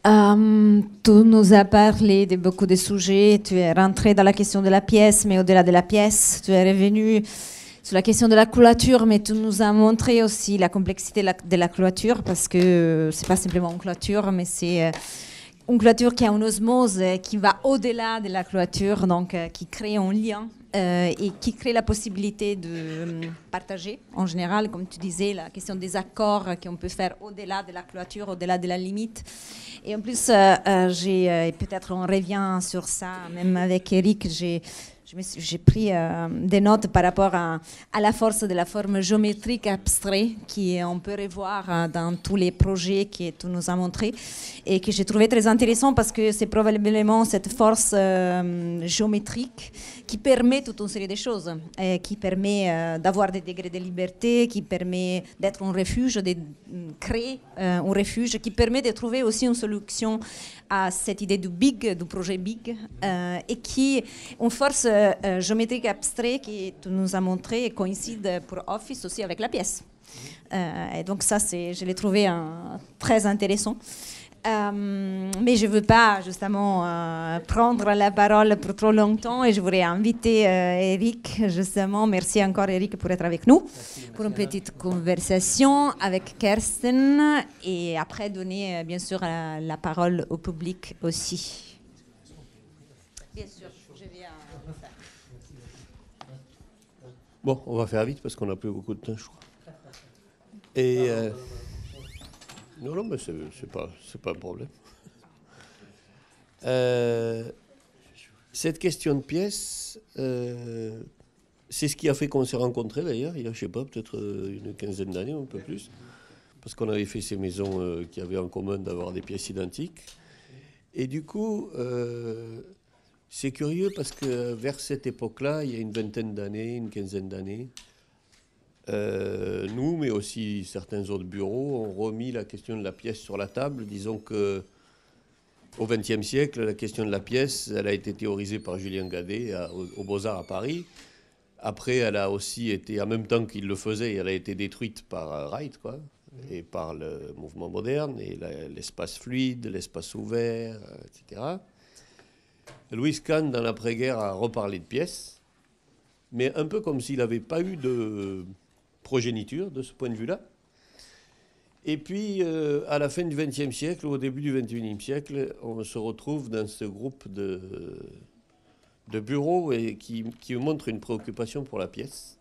Speaker 1: Tu nous as parlé de beaucoup de sujets, tu es rentré dans la question de la pièce, mais au-delà de la pièce, tu es revenu sur la question de la clôture, mais tu nous as montré aussi la complexité de la clôture, parce que c'est pas simplement une clôture, mais c'est une clôture qui a une osmose qui va au-delà de la clôture, donc qui crée un lien et qui crée la possibilité de partager, en général, comme tu disais, la question des accords qu'on peut faire au-delà de la clôture, au-delà de la limite. Et en plus, peut-être on revient sur ça, même avec Eric, j'ai pris des notes par rapport à la force de la forme géométrique abstraite qu'on peut revoir dans tous les projets que tu nous as montrés et que j'ai trouvé très intéressant parce que c'est probablement cette force géométrique qui permet toute une série de choses, qui permet d'avoir des degrés de liberté, qui permet d'être un refuge, de créer un refuge, qui permet de trouver aussi une solution à cette idée du big, du projet big, et qui une force géométrique abstraite qui tu nous as montré et coïncide pour Office aussi avec la pièce. Et donc ça, je l'ai trouvé très intéressant. Mais je ne veux pas justement prendre la parole pour trop longtemps et je voudrais inviter Eric, justement. Merci encore Eric pour être avec nous, pour une petite conversation avec Kersten et après donner bien sûr la parole au public aussi. Bien sûr, je viens faire.
Speaker 3: Bon, on va faire vite parce qu'on n'a plus beaucoup de temps, je crois. Et non, mais c'est pas un problème. Cette question de pièces, c'est ce qui a fait qu'on s'est rencontrés d'ailleurs, il y a, je sais pas, peut-être une quinzaine d'années, un peu plus, parce qu'on avait fait ces maisons qui avaient en commun d'avoir des pièces identiques. Et du coup, c'est curieux parce que vers cette époque-là, il y a une vingtaine d'années, une quinzaine d'années, nous, mais aussi certains autres bureaux, ont remis la question de la pièce sur la table. Disons que au XXe siècle, la question de la pièce, elle a été théorisée par Julien Gadet aux Beaux-Arts à Paris. Après, elle a aussi été, en même temps qu'il le faisait, elle a été détruite par Wright, quoi, et par le mouvement moderne, et l'espace fluide, l'espace ouvert, etc. Louis Kahn, dans l'après-guerre, a reparlé de pièces, mais un peu comme s'il n'avait pas eu de progéniture de ce point de vue-là. Et puis, à la fin du XXe siècle, ou au début du XXIe siècle, on se retrouve dans ce groupe de bureaux et qui montre une préoccupation pour la pièce.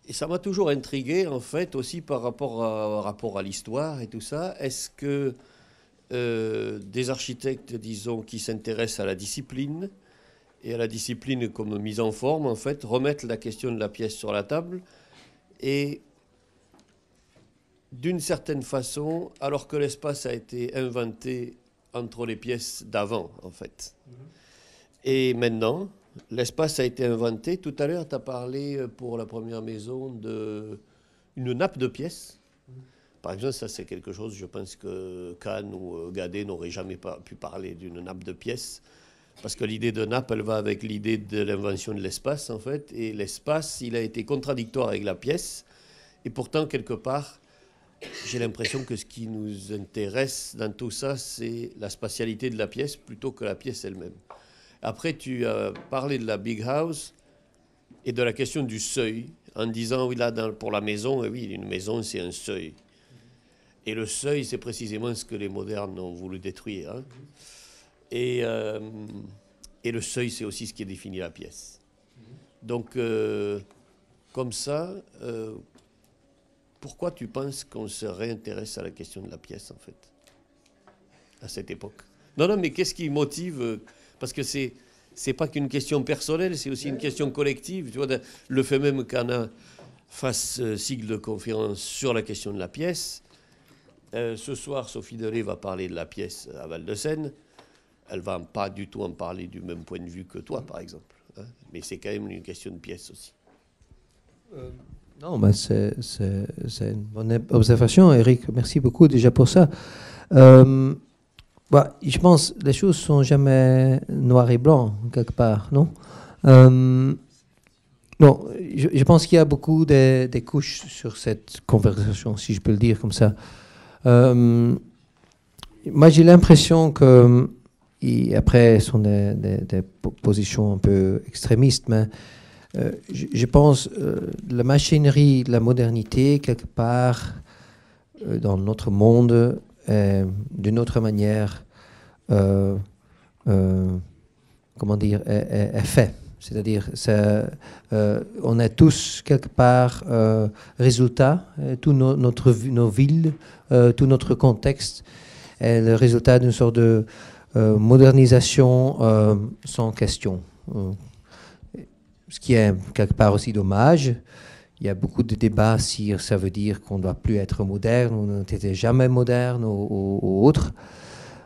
Speaker 3: Et ça m'a toujours intrigué, en fait, aussi par rapport à l'histoire et tout ça. Est-ce que des architectes, disons, qui s'intéressent à la discipline, et à la discipline comme mise en forme, en fait, remettent la question de la pièce sur la table et, d'une certaine façon, alors que l'espace a été inventé entre les pièces d'avant, en fait. Et maintenant, l'espace a été inventé. Tout à l'heure, tu as parlé pour la première maison d'une nappe de pièces. Par exemple, ça c'est quelque chose, je pense que Kahn ou Gadet n'auraient jamais pu parler d'une nappe de pièces. Parce que l'idée de nappe, elle va avec l'idée de l'invention de l'espace, en fait. Et l'espace, il a été contradictoire avec la pièce. Et pourtant, quelque part, j'ai l'impression que ce qui nous intéresse dans tout ça, c'est la spatialité de la pièce plutôt que la pièce elle-même. Après, tu as parlé de la big house et de la question du seuil, en disant, oui, là, pour la maison, oui, une maison, c'est un seuil. Et le seuil, c'est précisément ce que les modernes ont voulu détruire, hein. Et le seuil, c'est aussi ce qui définit la pièce. Donc, comme ça, pourquoi tu penses qu'on se réintéresse à la question de la pièce, en fait, à cette époque? Non, non, mais qu'est-ce qui motive? Parce que c'est pas qu'une question personnelle, c'est aussi une question collective. Tu vois, le fait même qu'Anna fasse cycle de conférences sur la question de la pièce. Ce soir, Sophie Delay va parler de la pièce à Val-de-Seine. Elle va pas du tout en parler du même point de vue que toi, par exemple. Hein, mais c'est quand même une question de pièce aussi.
Speaker 2: Non, mais c'est une bonne observation, Eric. Merci beaucoup déjà pour ça. Je pense que les choses sont jamais noir et blanc, quelque part, non? Non, je pense qu'il y a beaucoup de couches sur cette conversation, si je peux le dire comme ça. Moi, j'ai l'impression que, et après, ce sont des positions un peu extrémistes, mais je pense la machinerie de la modernité, quelque part, dans notre monde, d'une autre manière, comment dire, est fait. C'est-à-dire, on est tous quelque part résultat, tout nos villes, tout notre contexte est le résultat d'une sorte de modernisation sans question. Ce qui est quelque part aussi dommage. Il y a beaucoup de débats si ça veut dire qu'on ne doit plus être moderne, on n'était jamais moderne ou autre.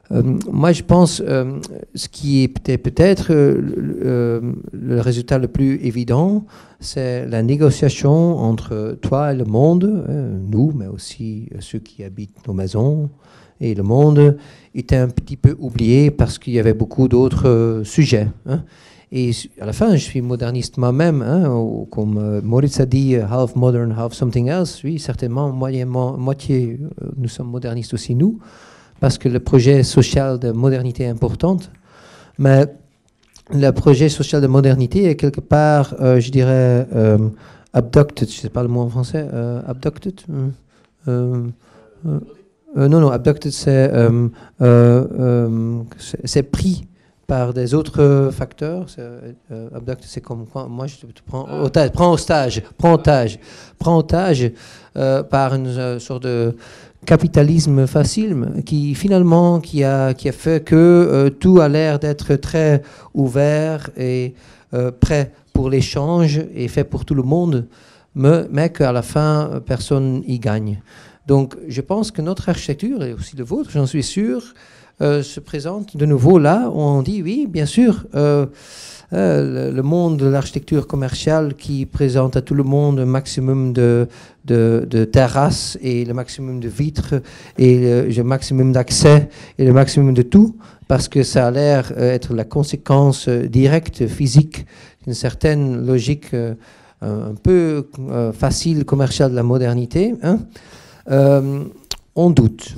Speaker 2: Moi, je pense ce qui est peut-être le résultat le plus évident, c'est la négociation entre toi et le monde, nous, mais aussi ceux qui habitent nos maisons. Et le monde était un petit peu oublié parce qu'il y avait beaucoup d'autres sujets. Hein. Et à la fin, je suis moderniste moi-même, hein, comme Moritz a dit, half modern, half something else. Oui, certainement, moitié, nous sommes modernistes aussi, nous, parce que le projet social de modernité est important. Mais le projet social de modernité est quelque part, je dirais, abducted, je ne sais pas le mot en français, abducted non, abducted, c'est pris par des autres facteurs. Abducted, c'est comme quand moi je te prends otage, prends otage par une sorte de capitalisme facile qui finalement qui a fait que tout a l'air d'être très ouvert et prêt pour l'échange et fait pour tout le monde, mais qu'à la fin personne y gagne. Donc, je pense que notre architecture, et aussi le vôtre, j'en suis sûr, se présente de nouveau là où on dit, oui, bien sûr, le monde de l'architecture commerciale qui présente à tout le monde un maximum de terrasses et le maximum de vitres et le maximum d'accès et le maximum de tout, parce que ça a l'air être la conséquence directe, physique, d'une certaine logique un peu facile, commerciale de la modernité, hein. On doute.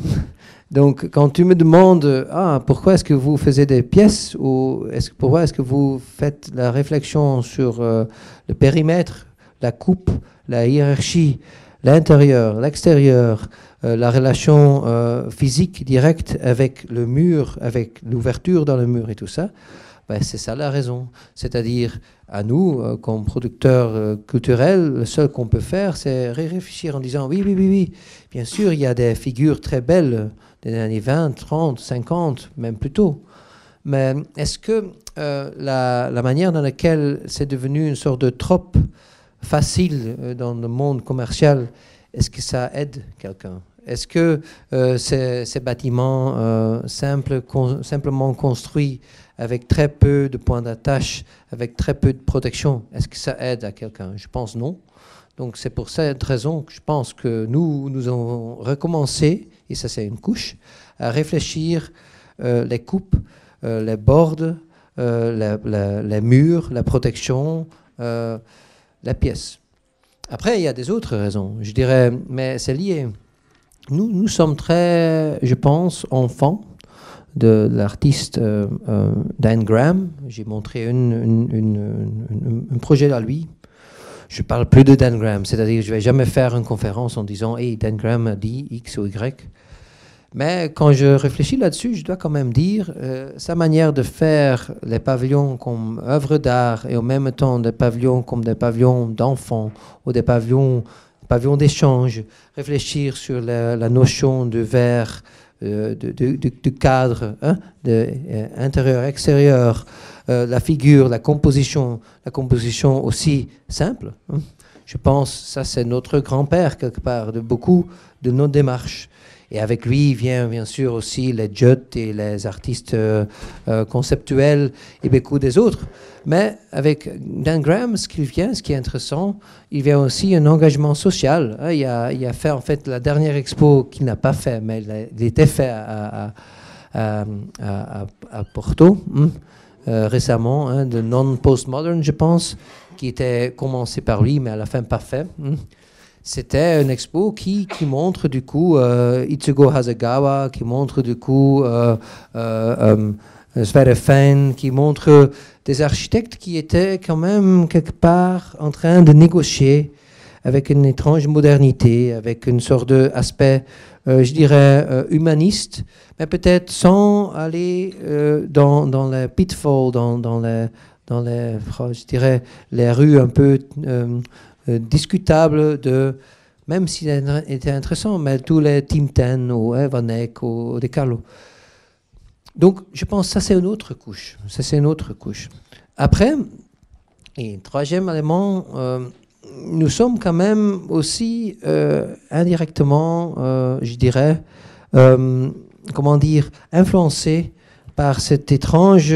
Speaker 2: Donc, quand tu me demandes pourquoi est-ce que vous faisiez des pièces ou pourquoi est-ce que vous faites la réflexion sur le périmètre, la coupe, la hiérarchie, l'intérieur, l'extérieur, la relation physique directe avec le mur, avec l'ouverture dans le mur et tout ça, ben, c'est ça la raison. C'est-à-dire, à nous, comme producteurs culturels, le seul qu'on peut faire, c'est réfléchir en disant oui, bien sûr, il y a des figures très belles des années 20, 30, 50, même plus tôt. Mais est-ce que la manière dans laquelle c'est devenu une sorte de trope facile dans le monde commercial, est-ce que ça aide quelqu'un? Est-ce que ces bâtiments simplement construits avec très peu de points d'attache, avec très peu de protection, est-ce que ça aide à quelqu'un? Je pense non. Donc c'est pour cette raison que je pense que nous avons recommencé, et ça c'est une couche, à réfléchir les coupes, les bords, les murs, la protection, la pièce. Après, il y a des autres raisons, je dirais, mais c'est lié. Nous sommes très, je pense, enfants de l'artiste Dan Graham. J'ai montré un projet à lui. Je ne parle plus de Dan Graham, c'est-à-dire que je ne vais jamais faire une conférence en disant « Hey, Dan Graham a dit X ou Y ». Mais quand je réfléchis là-dessus, je dois quand même dire sa manière de faire les pavillons comme œuvre d'art et en même temps des pavillons comme des pavillons d'enfants ou des pavillons pavillon d'échange, réfléchir sur la notion de verre, du cadre, hein, intérieur-extérieur, la figure, la composition aussi simple. Hein. Je pense ça c'est notre grand-père quelque part de beaucoup de nos démarches. Et avec lui vient bien sûr aussi les Judd et les artistes conceptuels et beaucoup des autres. Mais avec Dan Graham, ce qui est intéressant, il vient aussi un engagement social. Il a fait en fait la dernière expo qu'il n'a pas fait, mais il était fait à Porto récemment, hein, de non-postmodern, je pense, qui était commencé par lui, mais à la fin pas fait. C'était une expo qui montre du coup Ichigo Hasegawa, qui montre du coup Sverre Fein, qui montre des architectes qui étaient quand même quelque part en train de négocier avec une étrange modernité, avec une sorte d'aspect, je dirais, humaniste, mais peut-être sans aller dans les pitfalls, dans les, je dirais, les rues un peu discutables de, même s'il était intéressant, mais tous les Tim Ten ou Van Eyck ou De Carlo. Donc, je pense que ça, c'est une autre couche. Après, et troisième élément, nous sommes quand même aussi indirectement, je dirais, influencés par cette étrange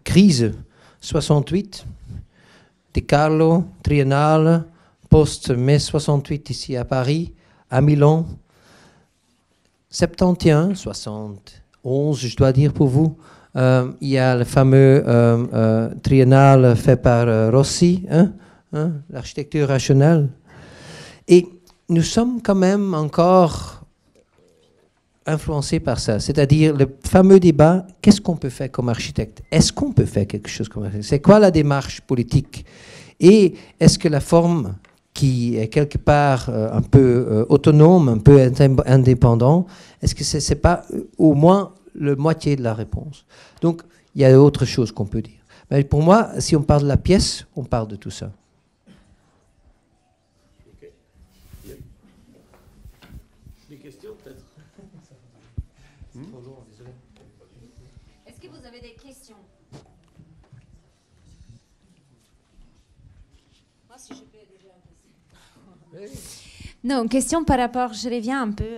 Speaker 2: crise 68, De Carlo, Triennale, post-mai 68 ici à Paris, à Milan, 71, 71, je dois dire pour vous, il y a le fameux Triennale fait par Rossi, l'architecture rationnelle. Et nous sommes quand même encore influencés par ça. C'est-à-dire le fameux débat, qu'est-ce qu'on peut faire comme architecte? Est-ce qu'on peut faire quelque chose comme architecte? C'est quoi la démarche politique? Et est-ce que la forme qui est quelque part un peu autonome, un peu indépendant, est-ce que c'est pas au moins la moitié de la réponse? Donc, il y a autre chose qu'on peut dire. Mais pour moi, si on parle de la pièce, on parle de tout ça.
Speaker 3: Des questions peut-être?
Speaker 1: Est-ce que vous avez des questions? Moi, si je peux déjà. Non, question par rapport, je reviens un peu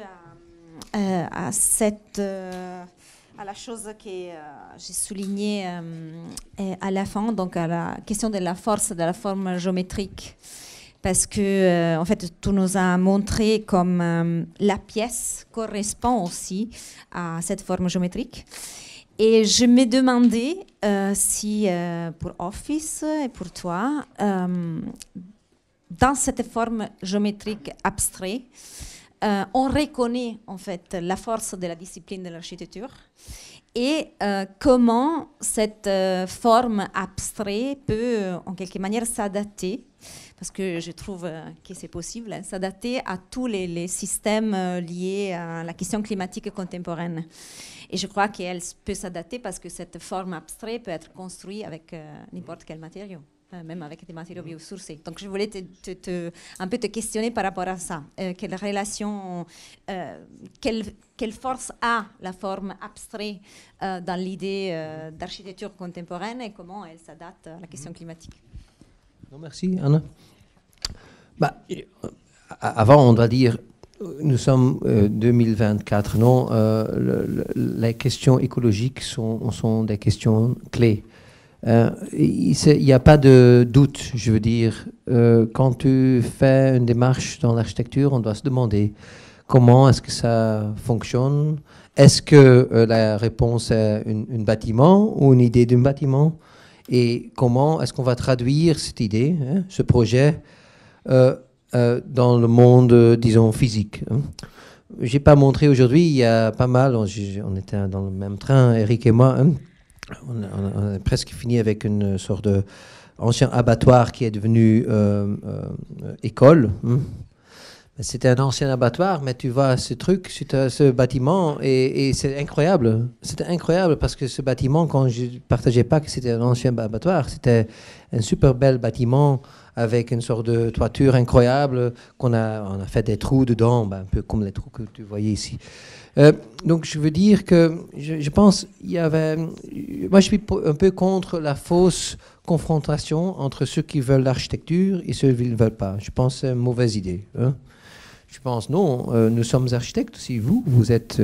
Speaker 1: à cette, à la chose que j'ai soulignée à la fin, donc à la question de la force de la forme géométrique. Parce que, en fait, tu nous as montré comme la pièce correspond aussi à cette forme géométrique. Et je me demandais si, pour Office et pour toi, dans cette forme géométrique abstraite, on reconnaît en fait la force de la discipline de l'architecture et comment cette forme abstraite peut en quelque manière s'adapter, parce que je trouve que c'est possible, s'adapter à tous les systèmes liés à la question climatique contemporaine. Et je crois qu'elle peut s'adapter parce que cette forme abstraite peut être construite avec n'importe quel matériau, même avec des matériaux biosourcés. Donc je voulais un peu te questionner par rapport à ça. Quelle relation, quelle force a la forme abstraite dans l'idée d'architecture contemporaine et comment elle s'adapte à la question climatique?
Speaker 2: Non, merci, Anna. Avant, on doit dire, nous sommes 2024, non? Les questions écologiques sont des questions clés. Il n'y a pas de doute, je veux dire. Quand tu fais une démarche dans l'architecture, on doit se demander comment est-ce que ça fonctionne. Est-ce que la réponse est un bâtiment ou une idée d'un bâtiment? Et comment est-ce qu'on va traduire cette idée, ce projet, dans le monde, disons, physique? Je n'ai pas montré aujourd'hui, il y a pas mal, on était dans le même train, Eric et moi, on a presque fini avec une sorte d'ancien abattoir qui est devenu école. C'était un ancien abattoir, mais tu vois ce truc, ce bâtiment, et c'est incroyable. C'était incroyable parce que ce bâtiment, quand je ne partageais pas que c'était un ancien abattoir, c'était un super bel bâtiment avec une sorte de toiture incroyable, on a fait des trous dedans, un peu comme les trous que tu voyais ici. Donc je veux dire que je pense il y avait... Moi je suis un peu contre la fausse confrontation entre ceux qui veulent l'architecture et ceux qui ne veulent pas. Je pense que c'est une mauvaise idée. Hein. Je pense non, nous sommes architectes aussi, vous êtes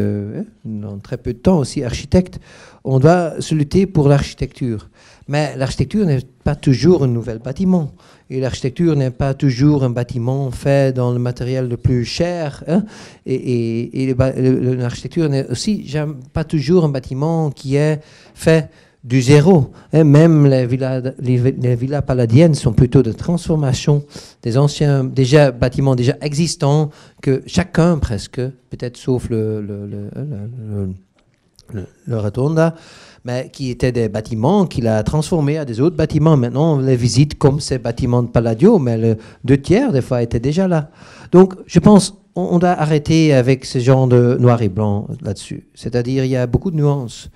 Speaker 2: dans très peu de temps aussi architectes. On doit se lutter pour l'architecture. Mais l'architecture n'est pas toujours un nouvel bâtiment. Et l'architecture n'est pas toujours un bâtiment fait dans le matériel le plus cher. Hein. Et l'architecture n'est aussi pas toujours un bâtiment qui est fait du zéro. Hein. Même les villas palladiennes sont plutôt de transformation des anciens bâtiments déjà existants que chacun presque, peut-être sauf le Rotonda, mais qui étaient des bâtiments qu'il a transformés à des autres bâtiments. Maintenant, on les visite comme ces bâtiments de Palladio, mais le 2/3 des fois étaient déjà là. Donc, je pense on doit arrêter avec ce genre de noir et blanc là-dessus. C'est-à-dire, il y a beaucoup de nuances.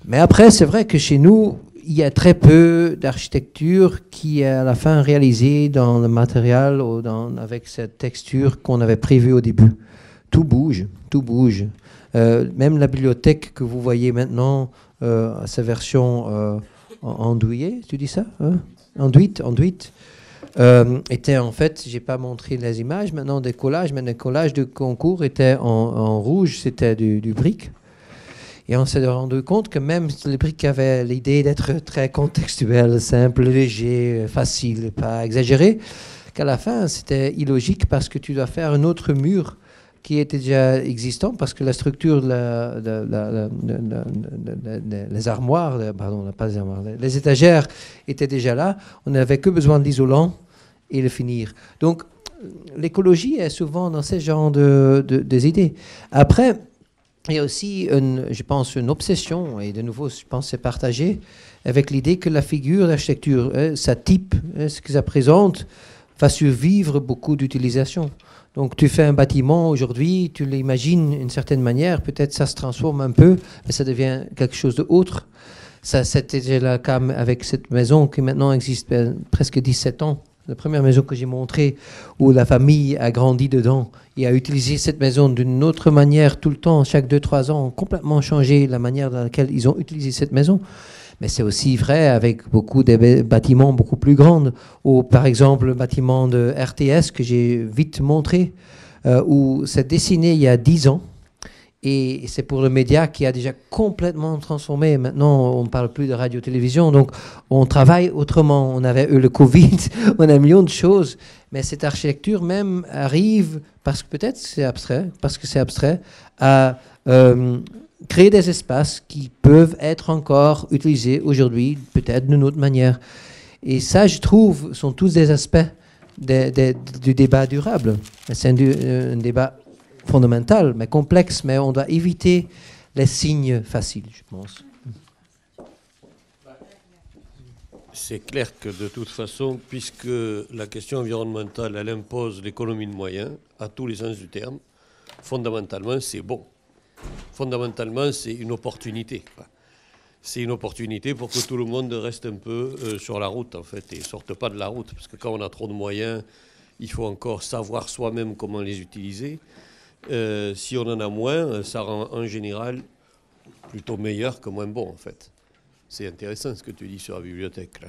Speaker 2: Mais après, c'est vrai que chez nous, il y a très peu d'architecture qui est à la fin réalisée dans le matériel ou avec cette texture qu'on avait prévue au début. Tout bouge, tout bouge. Même la bibliothèque que vous voyez maintenant, sa version andouillée, tu dis ça hein enduite, était en fait, j'ai pas montré les images, maintenant des collages, mais les collages de concours étaient en rouge, c'était du brique. Et on s'est rendu compte que même les briques avaient l'idée d'être très contextuelles, simples, légers, faciles, pas exagérées, qu'à la fin, c'était illogique parce que tu dois faire un autre mur qui était déjà existant, parce que la structure, les armoires, pardon, pas les armoires, les étagères étaient déjà là. On n'avait que besoin de l'isolant et le finir. Donc, l'écologie est souvent dans ce genre des idées. Après, il y a aussi, je pense, une obsession, et de nouveau, je pense que c'est partagé, avec l'idée que la figure d'architecture, sa type, ce que ça présente, va survivre beaucoup d'utilisation. Donc tu fais un bâtiment aujourd'hui, tu l'imagines d'une certaine manière, peut-être ça se transforme un peu, mais ça devient quelque chose d'autre. Ça, c'était déjà le cas avec cette maison qui maintenant existe presque 17 ans. La première maison que j'ai montrée, où la famille a grandi dedans et a utilisé cette maison d'une autre manière tout le temps, chaque 2-3 ans, ont complètement changé la manière dans laquelle ils ont utilisé cette maison. Mais c'est aussi vrai avec beaucoup de bâtiments beaucoup plus grands, ou par exemple le bâtiment de RTS que j'ai vite montré, où c'est dessiné il y a 10 ans, et c'est pour le média qui a déjà complètement transformé. Maintenant, on ne parle plus de radio-télévision, donc on travaille autrement. On avait eu le Covid, on a un million de choses, mais cette architecture même arrive, parce que peut-être c'est abstrait, à créer des espaces qui peuvent être encore utilisés aujourd'hui, peut-être d'une autre manière. Et ça, je trouve, sont tous des aspects du débat durable. C'est un débat fondamental, mais complexe, mais on doit éviter les signes faciles, je pense.
Speaker 3: C'est clair que de toute façon, puisque la question environnementale, elle impose l'économie de moyens, à tous les sens du terme, fondamentalement, c'est bon. Fondamentalement, c'est une opportunité. C'est une opportunité pour que tout le monde reste un peu sur la route, en fait, et ne sorte pas de la route. Parce que quand on a trop de moyens, il faut encore savoir soi-même comment les utiliser. Si on en a moins, ça rend en général plutôt meilleur que moins bon, en fait. C'est intéressant ce que tu dis sur la bibliothèque, là.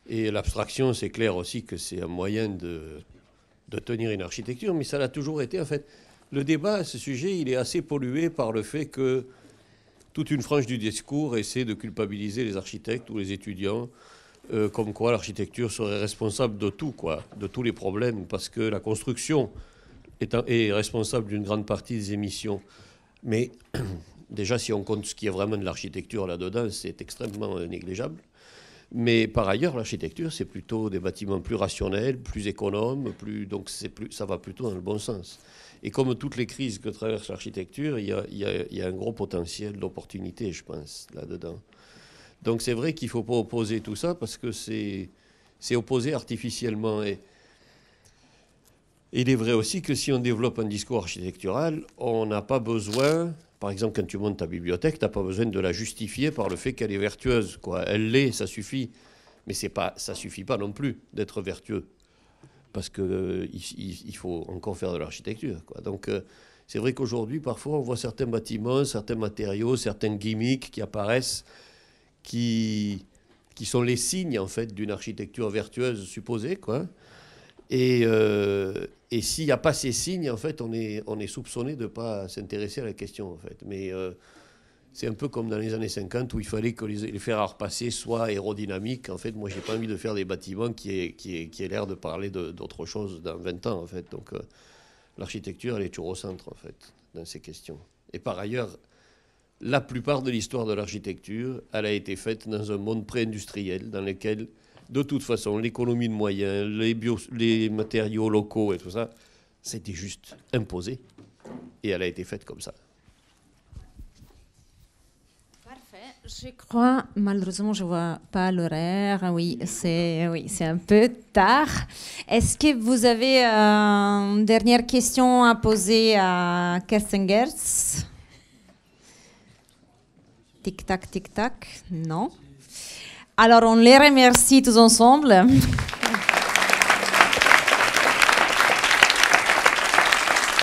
Speaker 3: Et l'abstraction, c'est clair aussi que c'est un moyen de tenir une architecture, mais ça l'a toujours été, en fait. Le débat à ce sujet, il est assez pollué par le fait que toute une frange du discours essaie de culpabiliser les architectes ou les étudiants, comme quoi l'architecture serait responsable de tout, quoi, de tous les problèmes, parce que la construction est responsable d'une grande partie des émissions. Mais déjà, si on compte ce qui est vraiment de l'architecture là-dedans, c'est extrêmement négligeable. Mais par ailleurs, l'architecture, c'est plutôt des bâtiments plus rationnels, plus économes, donc ça va plutôt dans le bon sens. Et comme toutes les crises que traverse l'architecture, il y a un gros potentiel d'opportunité, je pense, là-dedans. Donc c'est vrai qu'il ne faut pas opposer tout ça, parce que c'est opposé artificiellement. Et Il est vrai aussi que si on développe un discours architectural, on n'a pas besoin, par exemple quand tu montes ta bibliothèque, tu n'as pas besoin de la justifier par le fait qu'elle est vertueuse, quoi. Elle l'est, ça suffit. Mais ça ne suffit pas non plus d'être vertueux. Parce qu'il faut encore faire de l'architecture, quoi. Donc c'est vrai qu'aujourd'hui, parfois, on voit certains bâtiments, certains matériaux, certains gimmicks qui apparaissent, qui sont les signes, en fait, d'une architecture vertueuse supposée, quoi. Et s'il n'y a pas ces signes, en fait, on est soupçonné de ne pas s'intéresser à la question, en fait. Mais c'est un peu comme dans les années 50 où il fallait que les fers à repasser soient aérodynamiques. En fait, moi, je n'ai pas envie de faire des bâtiments qui aient l'air de parler d'autre chose dans 20 ans, en fait. Donc, l'architecture, elle est toujours au centre, en fait, dans ces questions. Et par ailleurs, la plupart de l'histoire de l'architecture, elle a été faite dans un monde pré-industriel, dans lequel, de toute façon, l'économie de moyens, les matériaux locaux et tout ça, c'était juste imposé. Et elle a été faite comme ça.
Speaker 1: Je crois, malheureusement, je ne vois pas l'horaire. Oui, c'est un peu tard. Est-ce que vous avez une dernière question à poser à Kerstin Gerz? Tic-tac, tic-tac. Non. Alors, on les remercie tous ensemble.